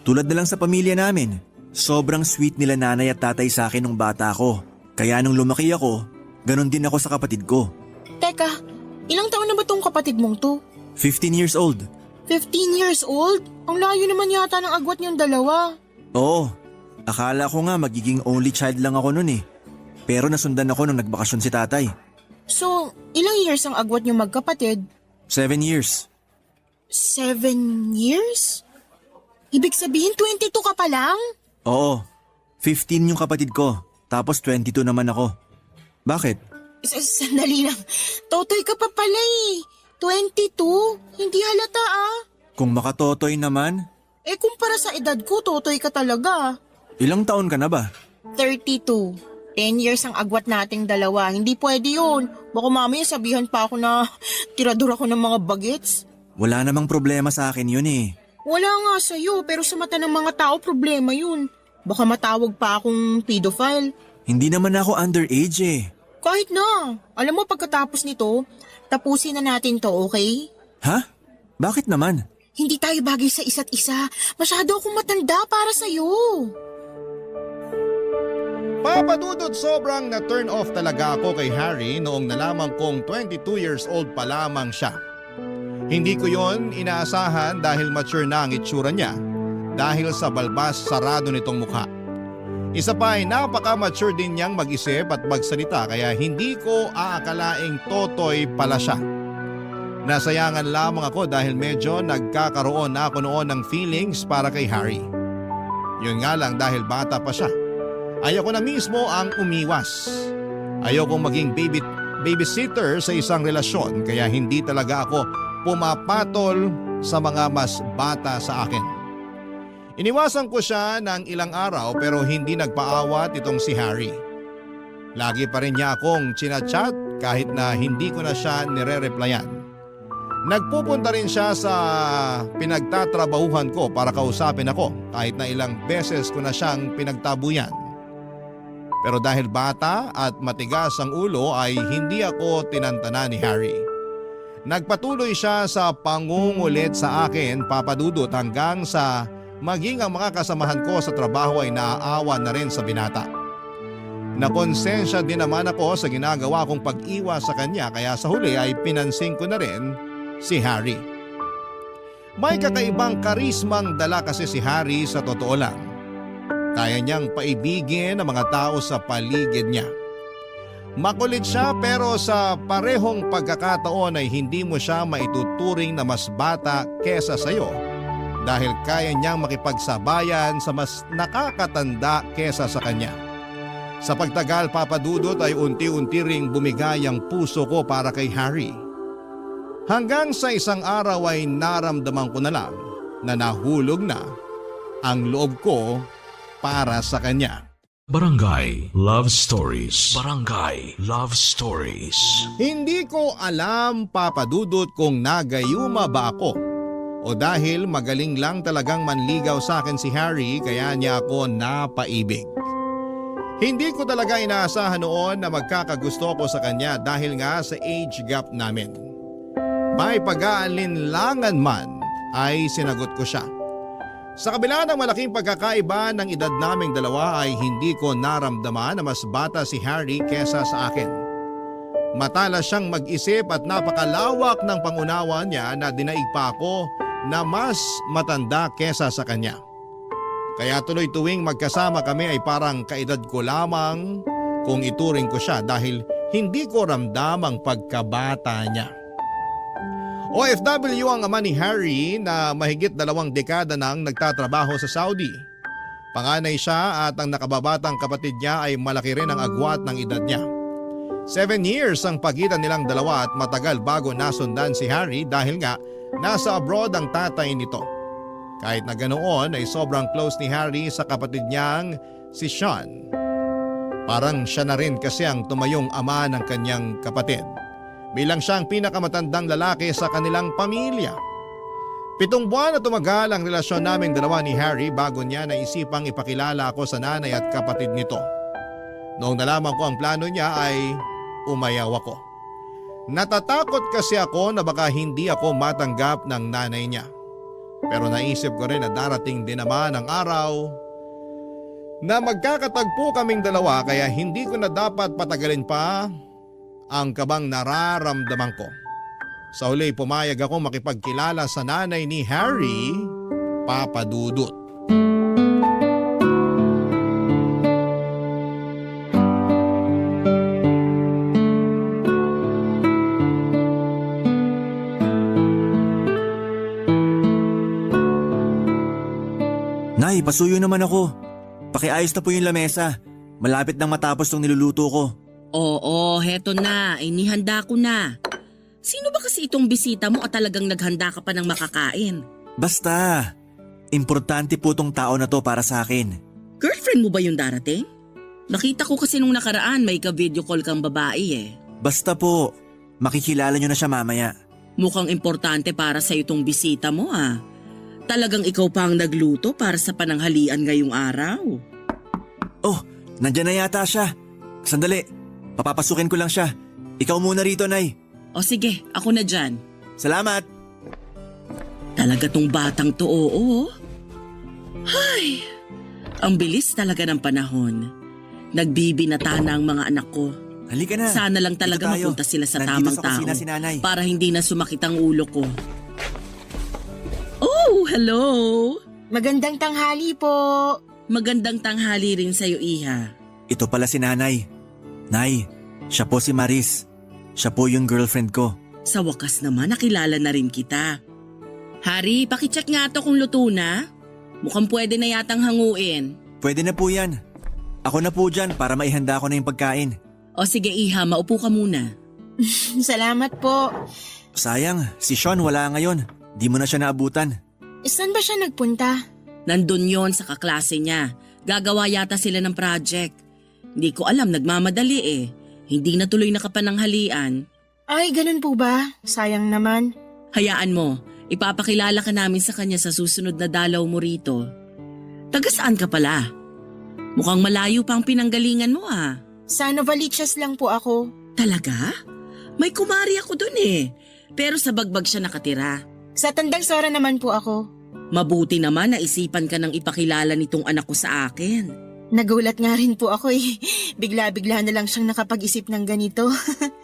Tulad na lang sa pamilya namin. Sobrang sweet nila nanay at tatay sa akin nung bata ako. Kaya nung lumaki ako, ganun din ako sa kapatid ko. Teka, ilang taon na ba tong kapatid mong to? 15 years old. 15 years old? Ang layo naman yata ng agwat niyong dalawa. Oo, akala ko nga magiging only child lang ako nun eh. Pero nasundan ako nung nagbakasyon si tatay. So, ilang years ang agwat niyong magkapatid? 7 years. 7 years? Ibig sabihin 22 ka pa lang? Oo, 15 yung kapatid ko. Tapos 22 naman ako. Bakit? Sandali lang. Totoy ka pa pala eh. 22? Hindi halata ah. Kung makatotoy naman, Kumpara sa edad ko, totoy ka talaga. ilang taon ka na ba? 32. 10 years ang agwat nating dalawa. Hindi pwede yun. Baka mamaya sabihan pa ako na tirador ako ng mga bagets. Wala namang problema sa akin yun eh. Wala nga sa'yo, pero sa mata ng mga tao, problema yun. Baka matawag pa akong pedophile. Hindi naman ako underage eh. Kahit na. Alam mo, pagkatapos nito, tapusin na natin to, okay? Ha? Bakit naman? Hindi tayo bagay sa isa't isa. Masyado akong matanda para sa'yo. Papadudod, sobrang na-turn off talaga ako kay Harry noong nalaman kong 22 years old pa lamang siya. Hindi ko yon inaasahan dahil mature na ang itsura niya dahil sa balbas sarado nitong mukha. Isa pa ay napaka-mature din niyang mag-isip at magsalita kaya hindi ko aakalaing totoy pala siya. Nasayangan lamang ako dahil medyo nagkakaroon na ako noon ng feelings para kay Harry. Yun nga lang dahil bata pa siya. Ayoko na mismo ang umiwas. Ayokong maging babysitter sa isang relasyon kaya hindi talaga ako pumapatol sa mga mas bata sa akin. Iniwasan ko siya ng ilang araw pero hindi nagpaawat itong si Harry. Lagi pa rin niya akong chinachat kahit na hindi ko na siya nire-replyan. Nagpupunta rin siya sa pinagtatrabahuhan ko para kausapin ako kahit na ilang beses ko na siyang pinagtabuyan. Pero dahil bata at matigas ang ulo ay hindi ako tinantana ni Harry. Nagpatuloy siya sa pangungulit sa akin, Papa Dudut, hanggang sa maging ang mga kasamahan ko sa trabaho ay naaawa na rin sa binata. Nakonsensya din naman ako sa ginagawa kong pag-iwas sa kanya kaya sa huli ay pinansin ko na rin si Harry. May kakaibang karismang dala kasi si Harry sa totoo lang. Kaya niyang paibigin ang mga tao sa paligid niya. Makulit siya pero sa parehong pagkakataon ay hindi mo siya maituturing na mas bata kesa sayo dahil kaya niyang makipagsabayan sa mas nakakatanda kesa sa kanya. Sa pagtagal, Papa Dudut, ay unti-unti ring bumigay ang puso ko para kay Harry. Hanggang sa isang araw ay naramdaman ko na lang na nahulog na ang loob ko para sa kanya. Barangay Love Stories. Barangay Love Stories. Hindi ko alam, Papa Dudut, kung nagayuma ba ako o dahil magaling lang talagang manligaw sa akin si Harry kaya niya ako napaibig. Hindi ko talaga inaasahan noon na magkakagusto ko sa kanya dahil nga sa age gap namin. May pag-aalinlangan man ay sinagot ko siya. Sa kabila ng malaking pagkakaiba ng edad naming dalawa ay hindi ko naramdaman na mas bata si Harry kesa sa akin. Matalas siyang mag-isip at napakalawak ng pangunawa niya na dinaig pa ako na mas matanda kesa sa kanya. Kaya tuloy tuwing magkasama kami ay parang kaedad ko lamang kung ituring ko siya dahil hindi ko ramdam ang pagkabata niya. OFW ang ama ni Harry na mahigit 2 dekada nang nagtatrabaho sa Saudi. Panganay siya at ang nakababatang kapatid niya ay malaki rin ang agwat ng edad niya. 7 years ang pagitan nilang dalawa at matagal bago nasundan si Harry dahil nga nasa abroad ang tatay nito. Kahit na ganoon ay sobrang close ni Harry sa kapatid niyang si Sean. Parang siya na rin kasi ang tumayong ama ng kanyang kapatid. Bilang siyang pinakamatandang lalaki sa kanilang pamilya. 7 buwan na tumagal ang relasyon naming dalawa ni Harry bago niya naisipang ipakilala ako sa nanay at kapatid nito. Noong nalaman ko ang plano niya ay umayaw ako. Natatakot kasi ako na baka hindi ako matanggap ng nanay niya. Pero naisip ko rin na darating din naman ang araw na magkakatagpo kaming dalawa kaya hindi ko na dapat patagalin pa ang kabang nararamdaman ko. Sa huli pumayag ako makipagkilala sa nanay ni Harry, Papa Dudut. Nay, pasuyo naman ako. Pakiayos na po yung lamesa. Malapit nang matapos tong niluluto ko. Oo, heto na. Inihanda ko na. Sino ba kasi itong bisita mo at talagang naghanda ka pa ng makakain? Basta, importante po tong tao na to para sa akin. Girlfriend mo ba yung darating? Nakita ko kasi nung nakaraan may ka-video call kang babae eh. Basta po, makikilala nyo na siya mamaya. Mukhang importante para sa itong bisita mo ah. Talagang ikaw pa ang nagluto para sa pananghalian ngayong araw. Oh, nandyan na yata siya. Sandali, papapasukin ko lang siya. Ikaw muna rito, Nay. O sige, ako na dyan. Salamat. Talaga tong batang to, oo. Hay, ang bilis talaga ng panahon. Nagbibinata na ang mga anak ko. Halika na. Sana lang Dito talaga tayo. mapunta sila sa Nandito tamang sa kusina tao si Nanay. para hindi na sumakit ang ulo ko. Oh, hello! Magandang tanghali po. Magandang tanghali rin sa'yo, Iha. Ito pala si Nanay. Nay, siya po si Maris. Siya po yung girlfriend ko. Sa wakas naman, nakilala na rin kita. Hari, pakicheck nga to kung luto na. Mukhang pwede na yatang hanguin. Pwede na po yan. Ako na po dyan para maihanda ko na yung pagkain. O sige, Iha, maupo ka muna. Salamat po. Sayang, si Sean wala ngayon. Di mo na siya naabutan. Saan ba siya nagpunta? Nandun yon sa kaklase niya. Gagawa yata sila ng project. Hindi ko alam, nagmamadali eh. Hindi na tuloy nakapananghalian. Ay, ganun po ba? Sayang naman. Hayaan mo, ipapakilala ka namin sa kanya sa susunod na dalaw mo rito. Taga saan ka pala? Mukhang malayo pa ang pinanggalingan mo ah. Sa Novaliches lang po ako. Talaga? May kumari ako dun eh. Pero sa bagbag siya nakatira. Sa Tandang Sora naman po ako. Mabuti naman na isipan ka ng ipakilala nitong anak ko sa akin. Nagulat nga rin po ako eh. Bigla-bigla na lang siyang nakapag-isip ng ganito.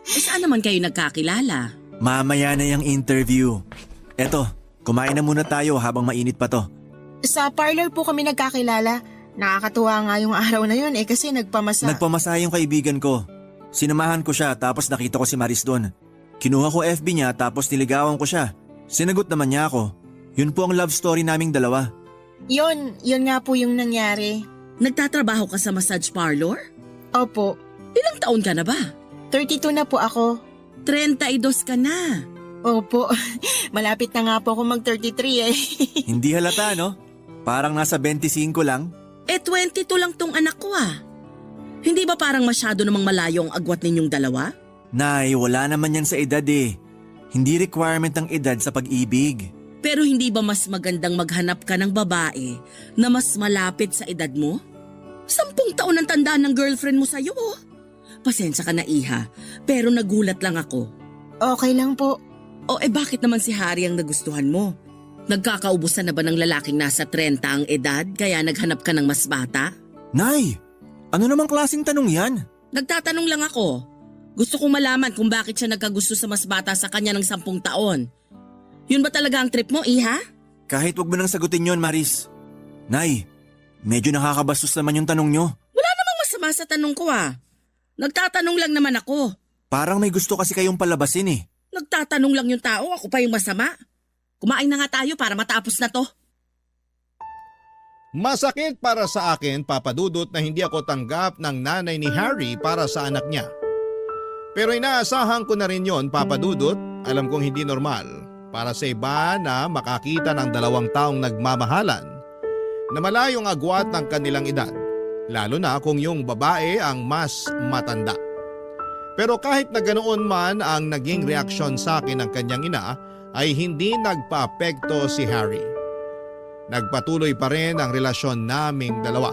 Saan naman kayo nagkakilala? Mamaya na yung interview. Eto, kumain na muna tayo habang mainit pa to. Sa parlor po kami nagkakilala. Nakakatuwa nga yung araw na yun kasi nagpamasa. Nagpamasa yung kaibigan ko. Sinamahan ko siya tapos nakita ko si Maris doon. Kinuha ko FB niya tapos niligawan ko siya. Sinagot naman niya ako. Yun po ang love story naming dalawa. Yun nga po yung nangyari. Nagtatrabaho ka sa massage parlor? Opo, Ilang taon ka na ba? 32 na po ako. 32 ka na. Opo, malapit na nga po ako mag-33 eh. Hindi halata, no? Parang nasa 25 lang. 22 lang tong anak ko ah. Hindi ba parang masyado namang malayo ang agwat ninyong dalawa? Nay, wala naman yan sa edad eh. Hindi requirement ang edad sa pag-ibig. Pero hindi ba mas magandang maghanap ka ng babae na mas malapit sa edad mo? 10 taon ang tandaan ng girlfriend mo sa'yo oh. Pasensya ka na iha, pero nagulat lang ako. Okay lang po. O bakit naman si Harry ang nagustuhan mo? Nagkakaubusan na ba ng lalaking nasa 30 ang edad kaya naghanap ka ng mas bata? Nay, ano namang klaseng tanong yan? Nagtatanong lang ako. Gusto kong malaman kung bakit siya nagkagusto sa mas bata sa kanya ng 10 taon. Yun ba talaga ang trip mo, iha? Kahit wag mo nang sagutin yon, Maris. Nay, medyo nakakabastos naman yung tanong nyo. Wala namang masama sa tanong ko ah. Nagtatanong lang naman ako. Parang may gusto kasi kayong palabasin eh. Nagtatanong lang yung tao, ako pa yung masama. Kumain na nga tayo para matapos na to. Masakit para sa akin, Papa Dudut, na hindi ako tanggap ng nanay ni Harry para sa anak niya. Pero inaasahan ko na rin yon, Papa Dudut. Alam kong hindi normal para sa iba na makakita ng 2 taong nagmamahalan na malayong agwat ng kanilang edad, lalo na kung yung babae ang mas matanda. Pero kahit na ganoon man ang naging reaksyon sa akin ng kanyang ina, ay hindi nagpaapekto si Harry. Nagpatuloy pa rin ang relasyon naming dalawa.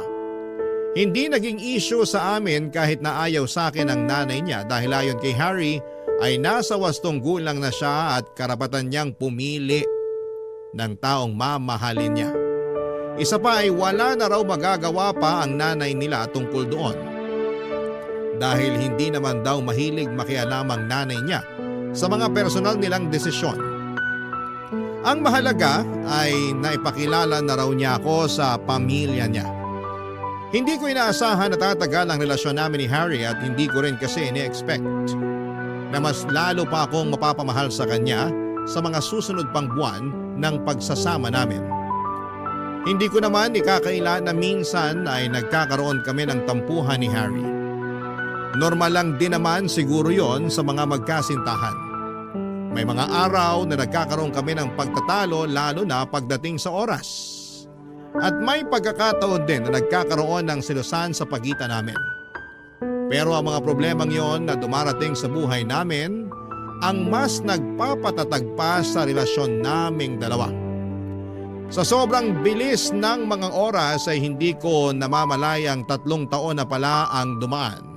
Hindi naging issue sa amin kahit na ayaw sa akin ang nanay niya dahil ayon kay Harry ay nasa 8 gulang na siya at karapatan niyang pumili ng taong mamahalin niya. Isa pa ay wala na raw magagawa pa ang nanay nila tungkol doon. Dahil hindi naman daw mahilig makialam ang nanay niya sa mga personal nilang desisyon. Ang mahalaga ay naipakilala na raw niya ako sa pamilya niya. Hindi ko inaasahan na tatagal ang relasyon namin ni Harry at hindi ko rin kasi ini-expect na mas lalo pa akong mapapamahal sa kanya sa mga susunod pang buwan ng pagsasama namin. Hindi ko naman ikakaila na minsan ay nagkakaroon kami ng tampuhan ni Harry. Normal lang din naman siguro yon sa mga magkasintahan. May mga araw na nagkakaroon kami ng pagtatalo lalo na pagdating sa oras. At may pagkakataon din na nagkakaroon ng selosan sa pagitan namin. Pero ang mga problemang yon na dumarating sa buhay namin ang mas nagpapatatag pa sa relasyon naming dalawa. Sa sobrang bilis ng mga oras ay hindi ko namamalayang 3 taon na pala ang dumaan.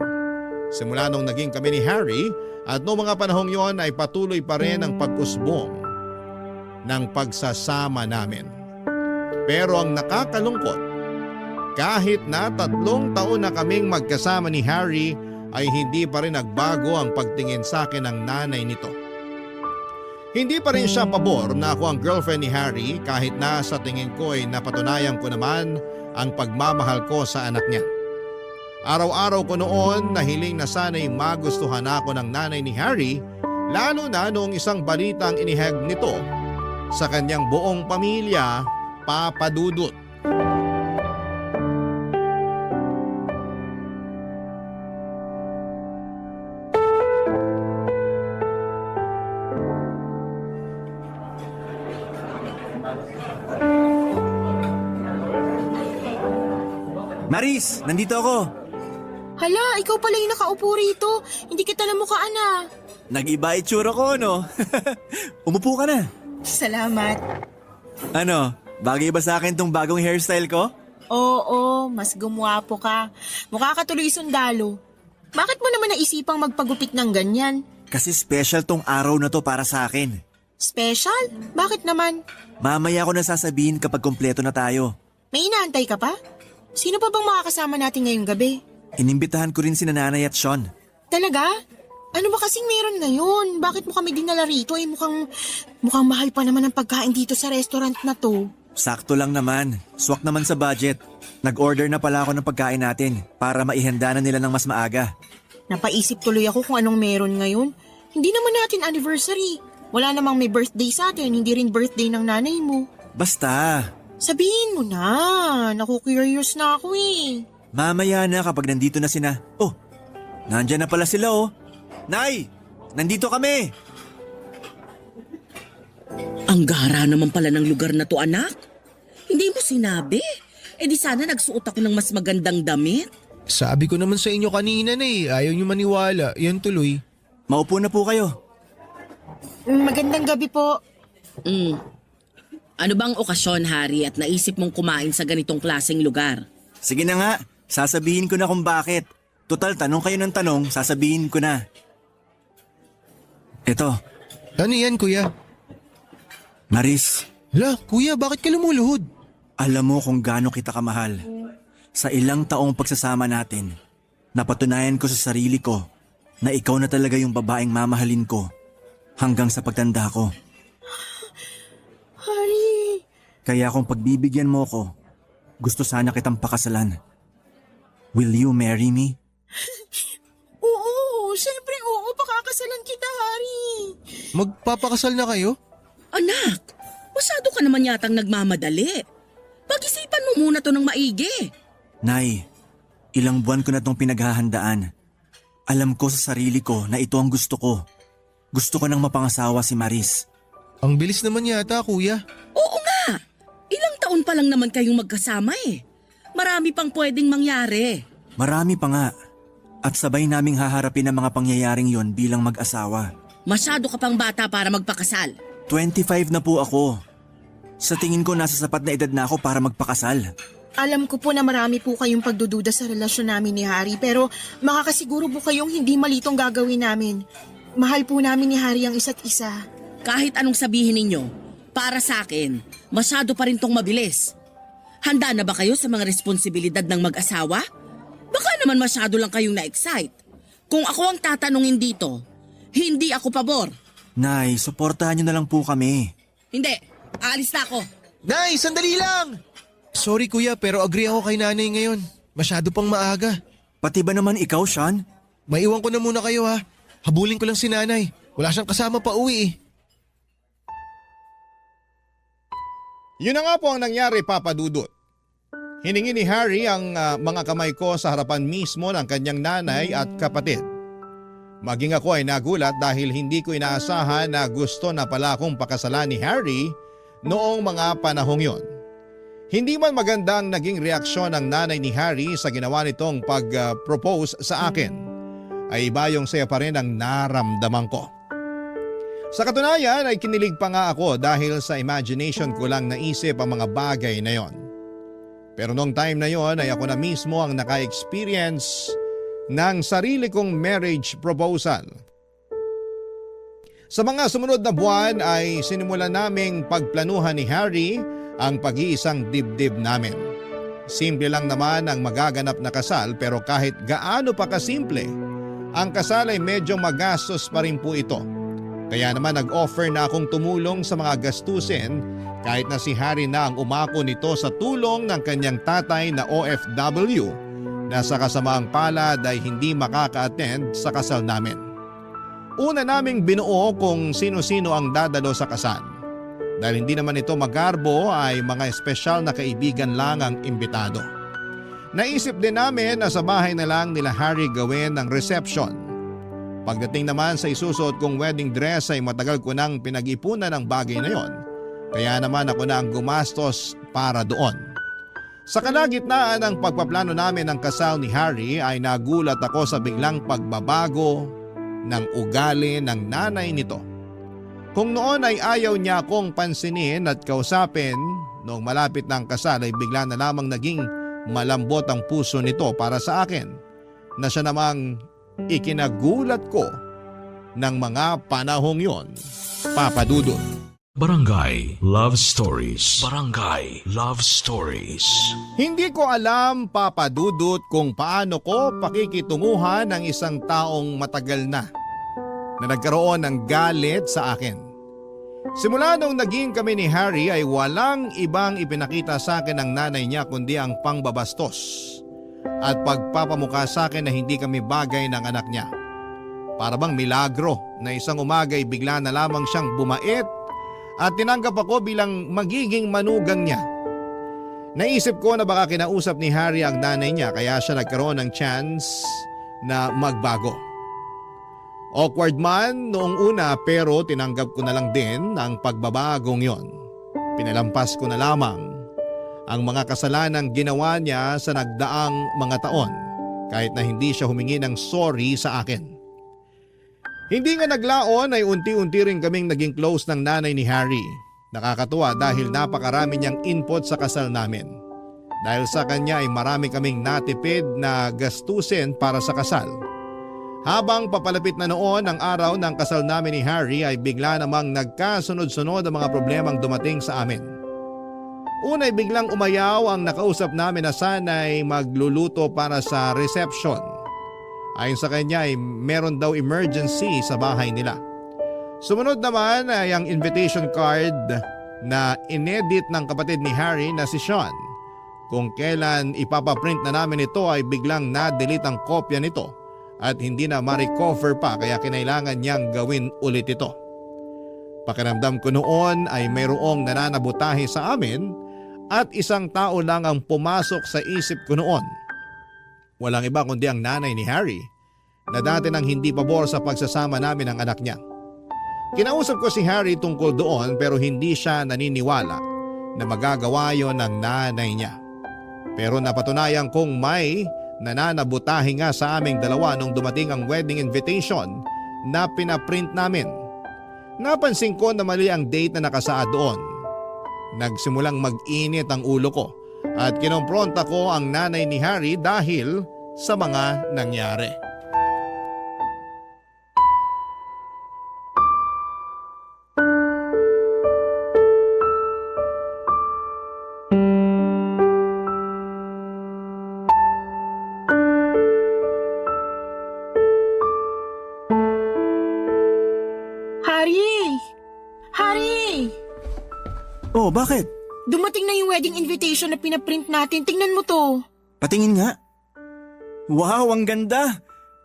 Simula nung naging kami ni Harry at noong mga panahong yon ay patuloy pa rin ang pag-usbong ng pagsasama namin. Pero ang nakakalungkot, kahit na 3 taon na kaming magkasama ni Harry ay hindi pa rin nagbago ang pagtingin sa akin ng nanay nito. Hindi pa rin siya pabor na ako ang girlfriend ni Harry kahit na sa tingin ko ay napatunayan ko naman ang pagmamahal ko sa anak niya. Araw-araw ko noon na hiling na sana'y magustuhan ako ng nanay ni Harry, lalo na noong isang balitang inihag nito sa kanyang buong pamilya, Papa Dudut. Maris, nandito ako. Hala, ikaw pala yung nakaupo rito. Hindi kita namukhaan ah. Nag-iba itsura ko, no? Umupo ka na. Salamat. Ano, bagay ba sa akin tong bagong hairstyle ko? Oo, mas gumwapo ka. Mukha ka tuloy sundalo. Bakit mo naman naisipang magpagupit ng ganyan? Kasi special tong araw na to para sa akin. Special? Bakit naman? Mamaya ko na sasabihin kapag kompleto na tayo. May inaantay ka pa? Sino pa bang makakasama natin ngayong gabi? Inimbitahan ko rin si Nanay at Sean. Talaga? Ano ba kasing meron ngayon? Bakit mo kami dinala rito? Mukhang mahal pa naman ang pagkain dito sa restaurant na to. Sakto lang naman. Swak naman sa budget. Nag-order na pala ako ng pagkain natin para maihanda na nila ng mas maaga. Napaisip tuloy ako kung anong meron ngayon. Hindi naman natin anniversary. Wala namang may birthday sa atin, hindi rin birthday ng nanay mo. Basta, Sabihin mo na, naku-curious na ako eh. mamaya na kapag nandito na sina. Oh, nandyan na pala sila oh. Nay, nandito kami. Ang gara naman pala ng lugar na to, anak. Hindi mo sinabi. Eh di sana nagsuot ako ng mas magandang damit. Sabi ko naman sa inyo kanina na ayaw niyo maniwala, yan tuloy. Maupo na po kayo. Magandang gabi po. Ano bang okasyon, Harry, at naisip mong kumain sa ganitong klaseng lugar? Sige na nga, sasabihin ko na kung bakit. Total, tanong kayo ng tanong, sasabihin ko na. Eto, Ano yan kuya? Maris, Hala, kuya bakit ka lumuluhod? alam mo kung gaano kita kamahal. Sa ilang taong pagsasama natin, napatunayan ko sa sarili ko na ikaw na talaga yung babaeng mamahalin ko hanggang sa pagtanda ko. Hari, Kaya kung pagbibigyan mo ko, gusto sana kitang pakasalan. Will you marry me? oo, syempre oo, pakakasalan kita, Hari. Magpapakasal na kayo? Anak, masyado ka naman yatang nagmamadali. Pag-isipan mo muna to ng maigi. Nay, ilang buwan ko na tong pinaghahandaan. Alam ko sa sarili ko na ito ang gusto ko. Gusto ko nang mapangasawa si Maris. Ang bilis naman yata kuya. Oo nga, ilang taon pa lang naman kayong magkasama eh. Marami pang pwedeng mangyari. Marami pa nga. At sabay naming haharapin ang mga pangyayaring yon bilang mag-asawa. Masyado ka pang bata para magpakasal. 25 na po ako. Sa tingin ko nasa sapat na edad na ako para magpakasal. Alam ko po na marami po kayong pagdududa sa relasyon namin ni Harry, pero makakasiguro po kayong hindi malitong gagawin namin. Mahal po namin ni Harry ang isa't isa. Kahit anong sabihin ninyo, para sa akin, masyado pa rin tong mabilis. Handa na ba kayo sa mga responsibilidad ng mag-asawa? Baka naman masyado lang kayong na-excite. Kung ako ang tatanungin dito, hindi ako pabor. Nay, suportahan niyo na lang po kami. Hindi, aalis na ako. Nay, sandali lang! Sorry kuya pero agree ako kay nanay ngayon. Masyado pang maaga. Pati ba naman ikaw, Sean? Maiwan ko na muna kayo ha. Habulin ko lang si nanay. Wala siyang kasama pa uwi eh. Yun na nga po ang nangyari, Papa Dudut. Hiningi ni Harry ang mga kamay ko sa harapan mismo ng kanyang nanay at kapatid. Maging ako ay nagulat dahil hindi ko inaasahan na gusto na pala akong pakasalan ni Harry noong mga panahong yon. Hindi man maganda ang naging reaksyon ng nanay ni Harry sa ginawa nitong pag-propose sa akin, ay iba yung saya pa rin ang naramdaman ko. Sa katunayan ay kinilig pa nga ako dahil sa imagination ko lang naisip ang mga bagay na yon. Pero noong time na yon ay ako na mismo ang naka-experience ng sarili kong marriage proposal. Sa mga sumunod na buwan ay sinimulan naming pagplanuhan ni Harry ang pag-iisang dibdib namin. Simple lang naman ang magaganap na kasal pero kahit gaano pa kasimple, ang kasal ay medyo magastos pa rin po ito. Kaya naman nag-offer na akong tumulong sa mga gastusin kahit na si Harry na ang umako nito sa tulong ng kanyang tatay na OFW na sa kasamaang palad ay hindi makaka-attend sa kasal namin. Una naming binuo kung sino-sino ang dadalo sa kasal. Dahil hindi naman ito magarbo ay mga espesyal na kaibigan lang ang imbitado. Naisip din namin na sa bahay na lang nila Harry gawin ang reception. Pagdating naman sa isusuot kong wedding dress ay matagal ko nang pinag-ipunan ang bagay na yon. Kaya naman ako na ang gumastos para doon. Sa kalagitnaan ng pagpaplano namin ng kasal ni Harry ay nagulat ako sa biglang pagbabago ng ugali ng nanay nito. Kung noon ay ayaw niya akong pansinin at kausapin, noong malapit ng kasal ay bigla na lamang naging malambot ang puso nito para sa akin, na siya namang ikinagulat ko ng mga panahong yon, Papa Dudut. Barangay Love Stories. Barangay Love Stories. Hindi ko alam, Papa Dudut, kung paano ko pakikitunguhan ng isang taong matagal na nagkaroon ng galit sa akin. Simula nung naging kami ni Harry ay walang ibang ipinakita sa akin ng nanay niya kundi ang pangbabastos at pagpapamukha sa akin na hindi kami bagay ng anak niya. Para bang milagro na isang umaga ay bigla na lamang siyang bumait at tinanggap ako bilang magiging manugang niya. Naisip ko na baka kinausap ni Harry ang nanay niya kaya siya nagkaroon ng chance na magbago. Awkward man noong una pero tinanggap ko na lang din ang pagbabagong yon. Pinalampas ko na lamang ang mga kasalanang ginawa niya sa nagdaang mga taon kahit na hindi siya humingi ng sorry sa akin. Hindi nga naglaon ay unti-unti rin kaming naging close ng nanay ni Harry. Nakakatuwa dahil napakarami niyang input sa kasal namin. Dahil sa kanya ay marami kaming natipid na gastusin para sa kasal. Habang papalapit na noon ang araw ng kasal namin ni Harry ay bigla namang nagkasunod-sunod ang mga problemang dumating sa amin. Una ay biglang umayaw ang nakausap namin na sana'y magluluto para sa reception. Ayon sa kanya ay meron daw emergency sa bahay nila. Sumunod naman ay ang invitation card na inedit ng kapatid ni Harry na si Sean. Kung kailan ipapaprint na namin ito ay biglang na-delete ang kopya nito at hindi na ma-recover pa kaya kinailangan niyang gawin ulit ito. Pakiramdam ko noon ay mayroong nananabutahe sa amin at isang tao lang ang pumasok sa isip ko noon. Walang iba kundi ang nanay ni Harry na dati nang hindi pabor sa pagsasama namin ng anak niya. Kinausap ko si Harry tungkol doon pero hindi siya naniniwala na magagawa yon ng nanay niya. Pero napatunayan kong may nananabutahe nga sa aming dalawa nung dumating ang wedding invitation na pinaprint namin. Napansin ko na mali ang date na nakasaad doon. Nagsimulang mag-init ang ulo ko at kinompronta ko ang nanay ni Harry dahil sa mga nangyari. Harry! Harry! Oh, bakit? Dumating na yung wedding invitation na pinaprint natin. Tingnan mo to. Patingin nga. Wow, ang ganda!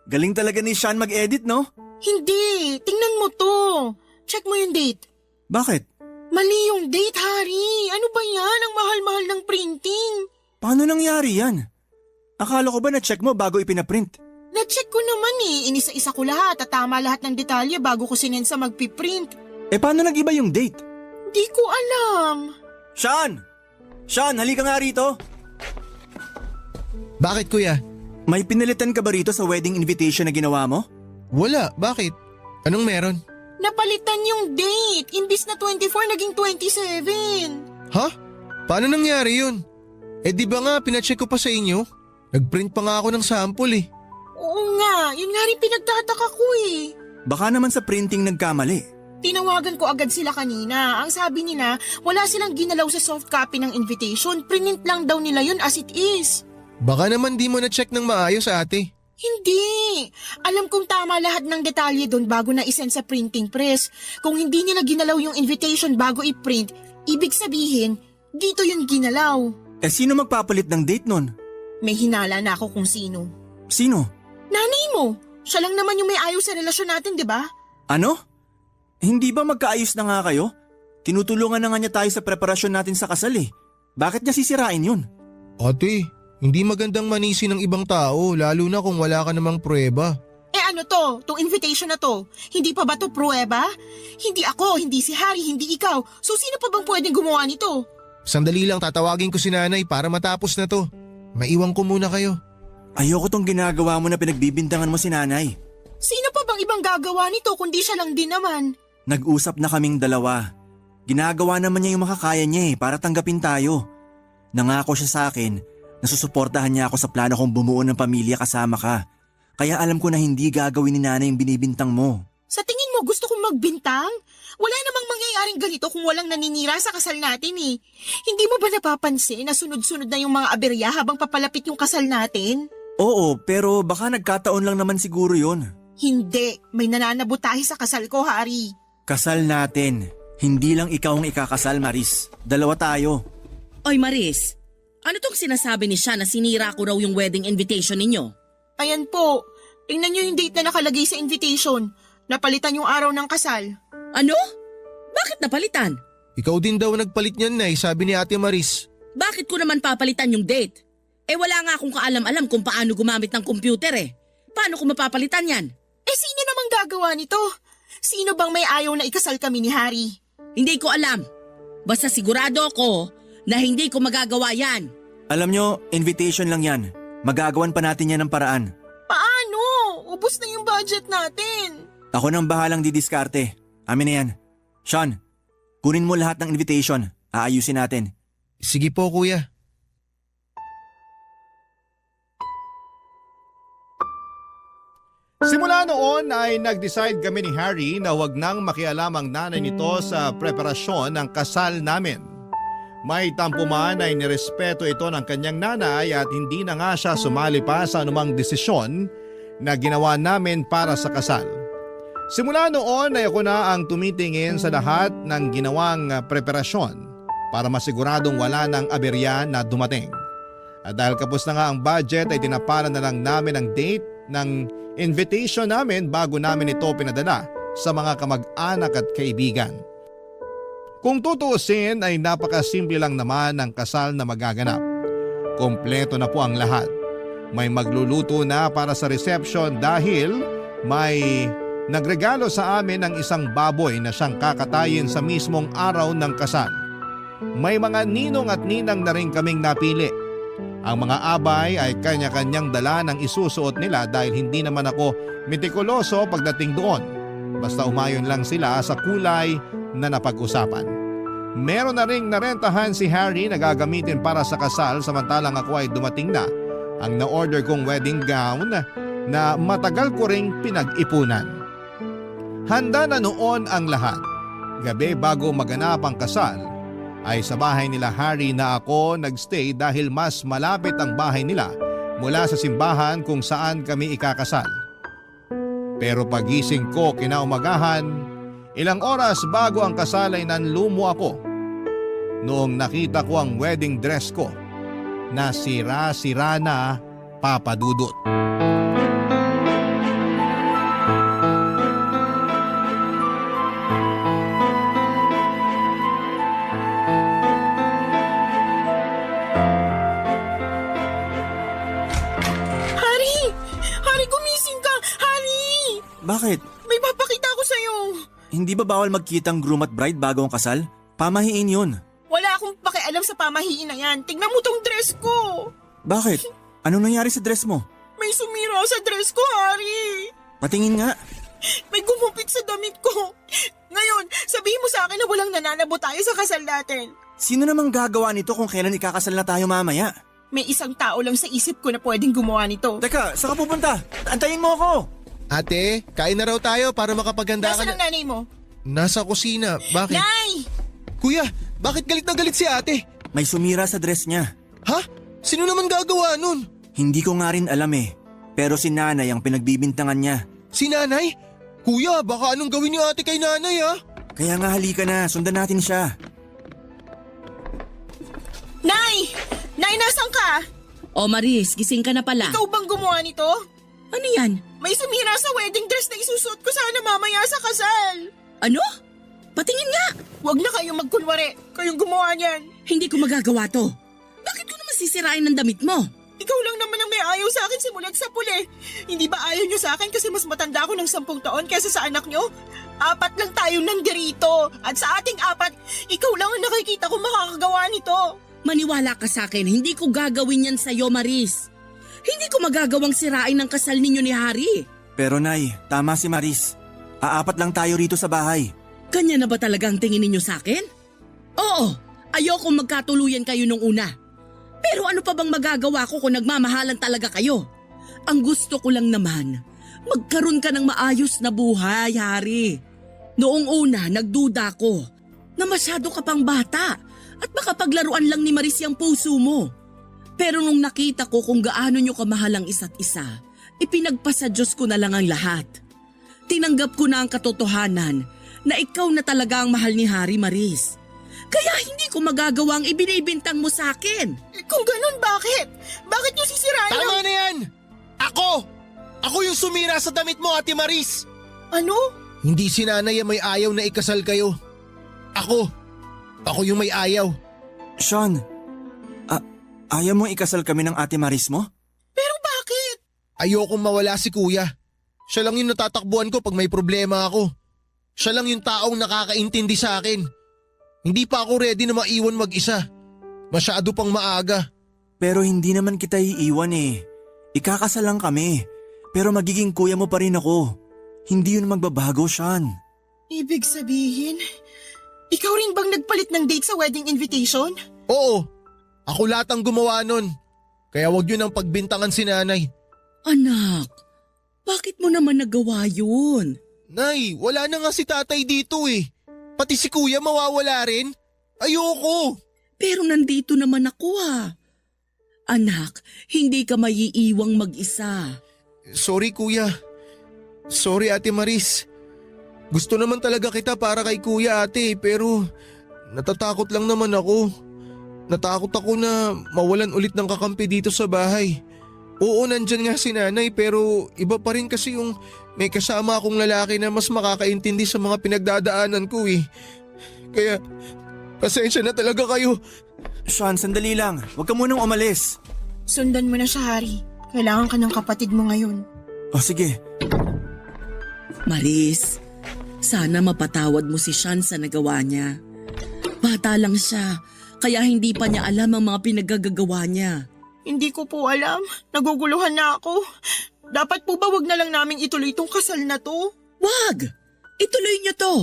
Galing talaga ni Sean mag-edit, no? Hindi! Tingnan mo to. Check mo yung date. Bakit? Mali yung date, Harry. Ano ba yan? Ang mahal-mahal ng printing. Paano nangyari yan? Akala ko ba na-check mo bago ipinaprint? Na-check ko naman eh. Inisa-isa ko lahat at tama lahat ng detalye bago ko sinend sa magpiprint. Eh paano nag-iba yung date? Di ko alam. Sean! Sean, halika nga rito. Bakit kuya? May pinalitan ka ba rito sa wedding invitation na ginawa mo? Wala, bakit? Anong meron? Napalitan yung date. Imbis na 24, naging 27. Ha? Paano nangyari yun? Eh di ba nga pinacheck ko pa sa inyo? Nagprint pa nga ako ng sample eh. Oo nga, yun nga rin pinagtataka ko eh. Baka naman sa printing nagkamali. Tinawagan ko agad sila kanina. Ang sabi nila, wala silang ginalaw sa soft copy ng invitation. Print lang daw nila yun as it is. Baka naman di mo na-check ng maayos ate. Hindi. Alam kong tama lahat ng detalye doon bago na isend sa printing press. Kung hindi nila ginalaw yung invitation bago i-print, ibig sabihin, dito yung ginalaw. Eh sino magpapalit ng date nun? May hinala na ako kung sino. Sino? Nanay mo. Siya lang naman yung may ayaw sa relasyon natin, di ba? Ano? Hindi ba magkaayos na nga kayo? Tinutulungan na nga niya tayo sa preparasyon natin sa kasal eh. Bakit niya sisirain yun? Ate, hindi magandang manisi ng ibang tao lalo na kung wala ka namang pruweba. Eh ano to? Tong invitation na to? Hindi pa ba to pruweba? Hindi ako, hindi si Harry, hindi ikaw. So sino pa bang pwedeng gumawa nito? Sandali lang tatawagin ko si nanay para matapos na to. Maiwan ko muna kayo. Ayoko tong ginagawa mo na pinagbibintangan mo si nanay. Sino pa bang ibang gagawa nito kundi siya lang din naman? Nag-usap na kaming dalawa. Ginagawa naman niya yung makakaya niya para tanggapin tayo. Nangako siya sa akin na susuportahan niya ako sa plano kong bumuo ng pamilya kasama ka. Kaya alam ko na hindi gagawin ni nanay yung binibintang mo. Sa tingin mo gusto kong magbintang? Wala namang mangyayaring ganito kung walang naninira sa kasal natin eh. Hindi mo ba napapansin na sunod-sunod na yung mga aberya habang papalapit yung kasal natin? Oo, pero baka nagkataon lang naman siguro yun. Hindi, may nananabutahe sa kasal ko, Hari. Kasal natin. Hindi lang ikaw ang ikakasal, Maris. Dalawa tayo. Oy Maris, ano tong sinasabi ni siya na sinira ko raw yung wedding invitation ninyo? Ayan po, tingnan niyo yung date na nakalagay sa invitation. Napalitan yung araw ng kasal. Ano? Bakit napalitan? Ikaw din daw nagpalit niyan, Nay, sabi ni Ate Maris. Bakit ko naman papalitan yung date? Eh wala nga akong kaalam-alam kung paano gumamit ng computer eh. Paano ko mapapalitan yan? Eh sino namang gagawa nito? Sino bang may ayaw na ikasal kami ni Hari? Hindi ko alam. Basta sigurado ako na hindi ko magagawa yan. Alam nyo, invitation lang yan. Magagawan pa natin yan ng paraan. Paano? Ubus na yung budget natin. Ako nang bahalang didiskarte. Amin na yan. Sean, kunin mo lahat ng invitation. Aayusin natin. Sige po, kuya. Simula noon ay nag-decide kami ni Harry na wag nang makialam ang nanay nito sa preparasyon ng kasal namin. May tampo man ay nirespeto ito ng kanyang nanay at hindi na nga siya sumali pa sa anumang desisyon na ginawa namin para sa kasal. Simula noon ay ako na ang tumitingin sa lahat ng ginawang preparasyon para masiguradong wala ng aberya na dumating. At dahil kapos na nga ang budget ay tinaparan na lang namin ang date ng invitation namin bago namin ito pinadala sa mga kamag-anak at kaibigan. Kung tutuusin ay napakasimple lang naman ang kasal na magaganap. Kompleto na po ang lahat. May magluluto na para sa reception dahil may nagregalo sa amin ng isang baboy na siyang kakatayin sa mismong araw ng kasal. May mga ninong at ninang na rin kaming napili. Ang mga abay ay kanya-kanyang dala ng isusuot nila dahil hindi naman ako mitikuloso pagdating doon. Basta umayon lang sila sa kulay na napag-usapan. Meron na ring narentahan si Harry na gagamitin para sa kasal samantalang ako ay dumating na ang na-order kong wedding gown na matagal ko ring pinag-ipunan. Handa na noon ang lahat. Gabi bago maganap ang kasal ay sa bahay nila Harry na ako nagstay dahil mas malapit ang bahay nila mula sa simbahan kung saan kami ikakasal. Pero pagising ko kinaumagahan, ilang oras bago ang kasal ay nanlumo ako noong nakita ko ang wedding dress ko na sira-sira na, Papa Dudut. Bakit? May papakita ko sa'yo. Hindi ba bawal magkitang groom at bride bago ang kasal? Pamahiin yun. Wala akong pakialam sa pamahiin na yan. Tingnan mo tong dress ko. Bakit? Anong nangyari sa dress mo? May sumira sa dress ko, Hari. Patingin nga. May gumupit sa damit ko. Ngayon, sabihin mo sa akin na walang nananabo tayo sa kasal natin. Sino namang gagawa nito kung kailan ikakasal na tayo mamaya? May isang tao lang sa isip ko na pwedeng gumawa nito. Teka, saan ka pupunta? Antayin mo ako! Ate, kain na raw tayo para makapaganda ka Nasaan ang nanay mo? Nasa kusina. Bakit? Nay! Kuya, bakit galit na galit si ate? May sumira sa dress niya. Ha? Sino naman gagawa nun? Hindi ko nga rin alam eh. Pero si nanay ang pinagbibintangan niya. Si nanay? Kuya, baka anong gawin ni ate kay nanay ha? Kaya nga halika na, sundan natin siya. Nay! Nay, nasan ka? O Maris, gising ka na pala. Ikaw bang gumawa nito? Ano yan? May sumira sa wedding dress na isusuot ko sana mamaya sa kasal. Ano? Patingin nga! Huwag na kayong magkunwari. Kayong gumawa niyan. Hindi ko magagawa to. Bakit ko naman sisirain ng damit mo? Ikaw lang naman ang may ayaw sa akin simulat sa puli. Hindi ba ayaw niyo sa akin kasi mas matanda ako ng 10 taon kaysa sa anak niyo? 4 lang tayo nandirito. At sa ating 4, ikaw lang ang nakikita ko makakagawa nito. Maniwala ka sa akin, hindi ko gagawin yan sa'yo, Maris. Hindi ko magagawang sirain ang kasal ninyo ni Harry. Pero Nay, tama si Maris. 4 lang tayo rito sa bahay. Kanya na ba talaga ang tingin ninyo sa akin? Oo, ayokong magkatuluyan kayo nung una. Pero ano pa bang magagawa ko kung nagmamahalan talaga kayo? Ang gusto ko lang naman, Magkaroon ka ng maayos na buhay, Hari. Noong una, nagduda ko na masyado ka pang bata at baka paglaruan lang ni Maris ang puso mo. Pero nung nakita ko kung gaano nyo kamahal ang isa't isa, ipinagpasa Diyos ko na lang ang lahat. Tinanggap ko na ang katotohanan na ikaw na talaga ang mahal ni Hari, Maris. Kaya hindi ko magagawa ang ibinibintang mo sa akin. Kung ganun, bakit? Bakit niyo sisirain Tama na yan! Ako yung sumira sa damit mo, Ate Maris! Ano? Hindi si nanay ang may ayaw na ikasal kayo. Ako yung may ayaw. Sean, ayaw mong ikasal kami ng Ate Maris mo? Pero bakit? Ayokong mawala si kuya. Siya lang yung natatakbuhan ko pag may problema ako. Siya lang yung taong nakakaintindi sa akin. Hindi pa ako ready na maiwan mag-isa. Masyado pang maaga. Pero hindi naman kita iiwan eh. Ikakasal lang kami. Pero magiging kuya mo pa rin ako. Hindi yun magbabago, Sean. Ibig sabihin, ikaw rin bang nagpalit ng date sa wedding invitation? Oo, ako lahat ang gumawa nun. Kaya wag yun ang pagbintangan si nanay. Anak, bakit mo naman nagawa yun? Nay, wala na nga si tatay dito eh. Pati si kuya mawawala rin. Ayoko. Pero nandito naman ako Anak, hindi ka maiiwang mag-isa. Sorry kuya. Sorry Ate Maris. Gusto naman talaga kita para kay kuya ate pero natatakot lang naman ako. Natakot ako na mawalan ulit ng kakampi dito sa bahay. Oo, nandyan nga si nanay pero iba pa rin kasi yung may kasama akong lalaki na mas makakaintindi sa mga pinagdadaanan ko eh. Kaya pasensya na talaga kayo. Sean, sandali lang. Huwag ka munang umalis. Sundan mo na siya, Hari. Kailangan ka ng kapatid mo ngayon. O sige. Maris, sana mapatawad mo si Sean sa nagawa niya. Bata lang siya, kaya hindi pa niya alam ang mga pinagagagawa niya. Hindi ko po alam. Naguguluhan na ako. Dapat po ba wag na lang naming ituloy itong kasal na to? Wag! Ituloy niyo to.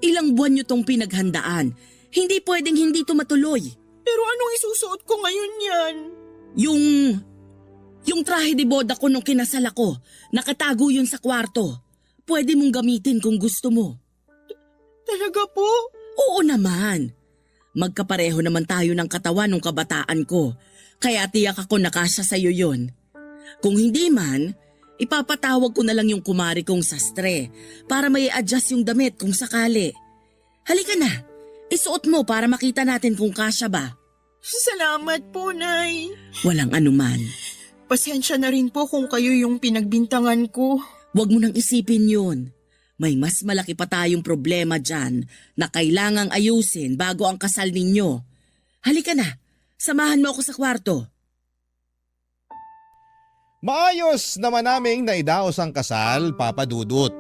Ilang buwan niyo tong pinaghandaan. Hindi pwedeng hindi to matuloy. Pero anong isusuot ko ngayon yan? Yung trahe de boda ko nung kinasal ako, nakatago yun sa kwarto. Pwede mong gamitin kung gusto mo. Talaga po? Oo naman. Magkapareho naman tayo ng katawan nung kabataan ko. Kaya tiyak ako nakasya sa'yo yun. Kung hindi man, ipapatawag ko na lang yung kumari kong sastre para may adjust yung damit kung sakali. Halika na, isuot mo para makita natin kung kasya ba. Salamat po, Nay. Walang anuman. Pasensya na rin po kung kayo yung pinagbintangan ko. Huwag mo nang isipin yun. May mas malaki pa tayong problema dyan na kailangang ayusin bago ang kasal ninyo. Halika na, samahan mo ako sa kwarto. Maayos naman naming naidaos ang kasal, Papa Dudut.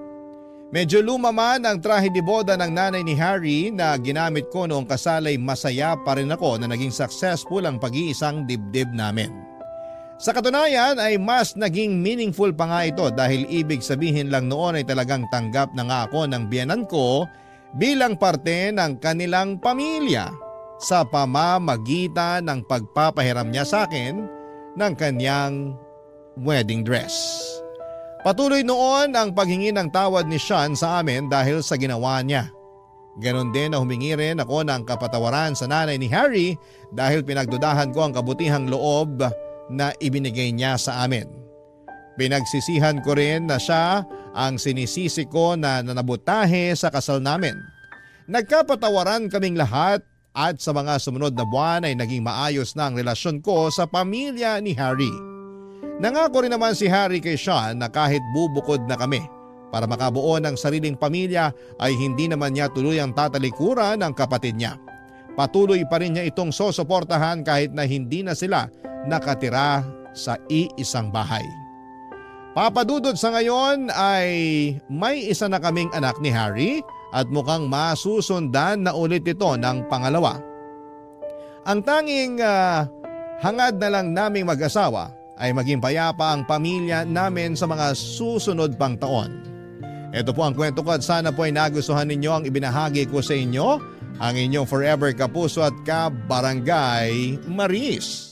Medyo luma man ang trahe de boda ng nanay ni Harry na ginamit ko noong kasal ay masaya pa rin ako na naging successful ang pag-iisang dibdib namin. Sa katunayan ay mas naging meaningful pa nga ito dahil ibig sabihin lang noon ay talagang tanggap na nga ako ng biyenan ko bilang parte ng kanilang pamilya sa pamamagitan ng pagpapahiram niya sa akin ng kanyang wedding dress. Patuloy noon ang paghingi ng tawad ni Sean sa amin dahil sa ginawa niya. Ganon din na humingi rin ako ng kapatawaran sa nanay ni Harry dahil pinagdudahan ko ang kabutihang loob na ibinigay niya sa amin. Pinagsisihan ko rin na siya ang sinisisi ko na nanabutahe sa kasal namin. Nagkapatawaran kaming lahat at sa mga sumunod na buwan ay naging maayos na ang relasyon ko sa pamilya ni Harry. Nangako rin naman si Harry kay Sean na kahit bubukod na kami para makabuo ng sariling pamilya ay hindi naman niya tuluyang tatalikuran ng kapatid niya. Patuloy pa rin niya itong sosuportahan kahit na hindi na sila nakatira sa iisang bahay. Papadudod sa ngayon ay may isa na kaming anak ni Harry at mukhang masusundan na ulit ito ng pangalawa. Ang tanging hangad na lang naming mag-asawa ay maging payapa ang pamilya namin sa mga susunod pang taon. Ito po ang kwento ko at sana po ay nagustuhan ninyo ang ibinahagi ko sa inyo, ang inyong forever kapuso at kabarangay Maris.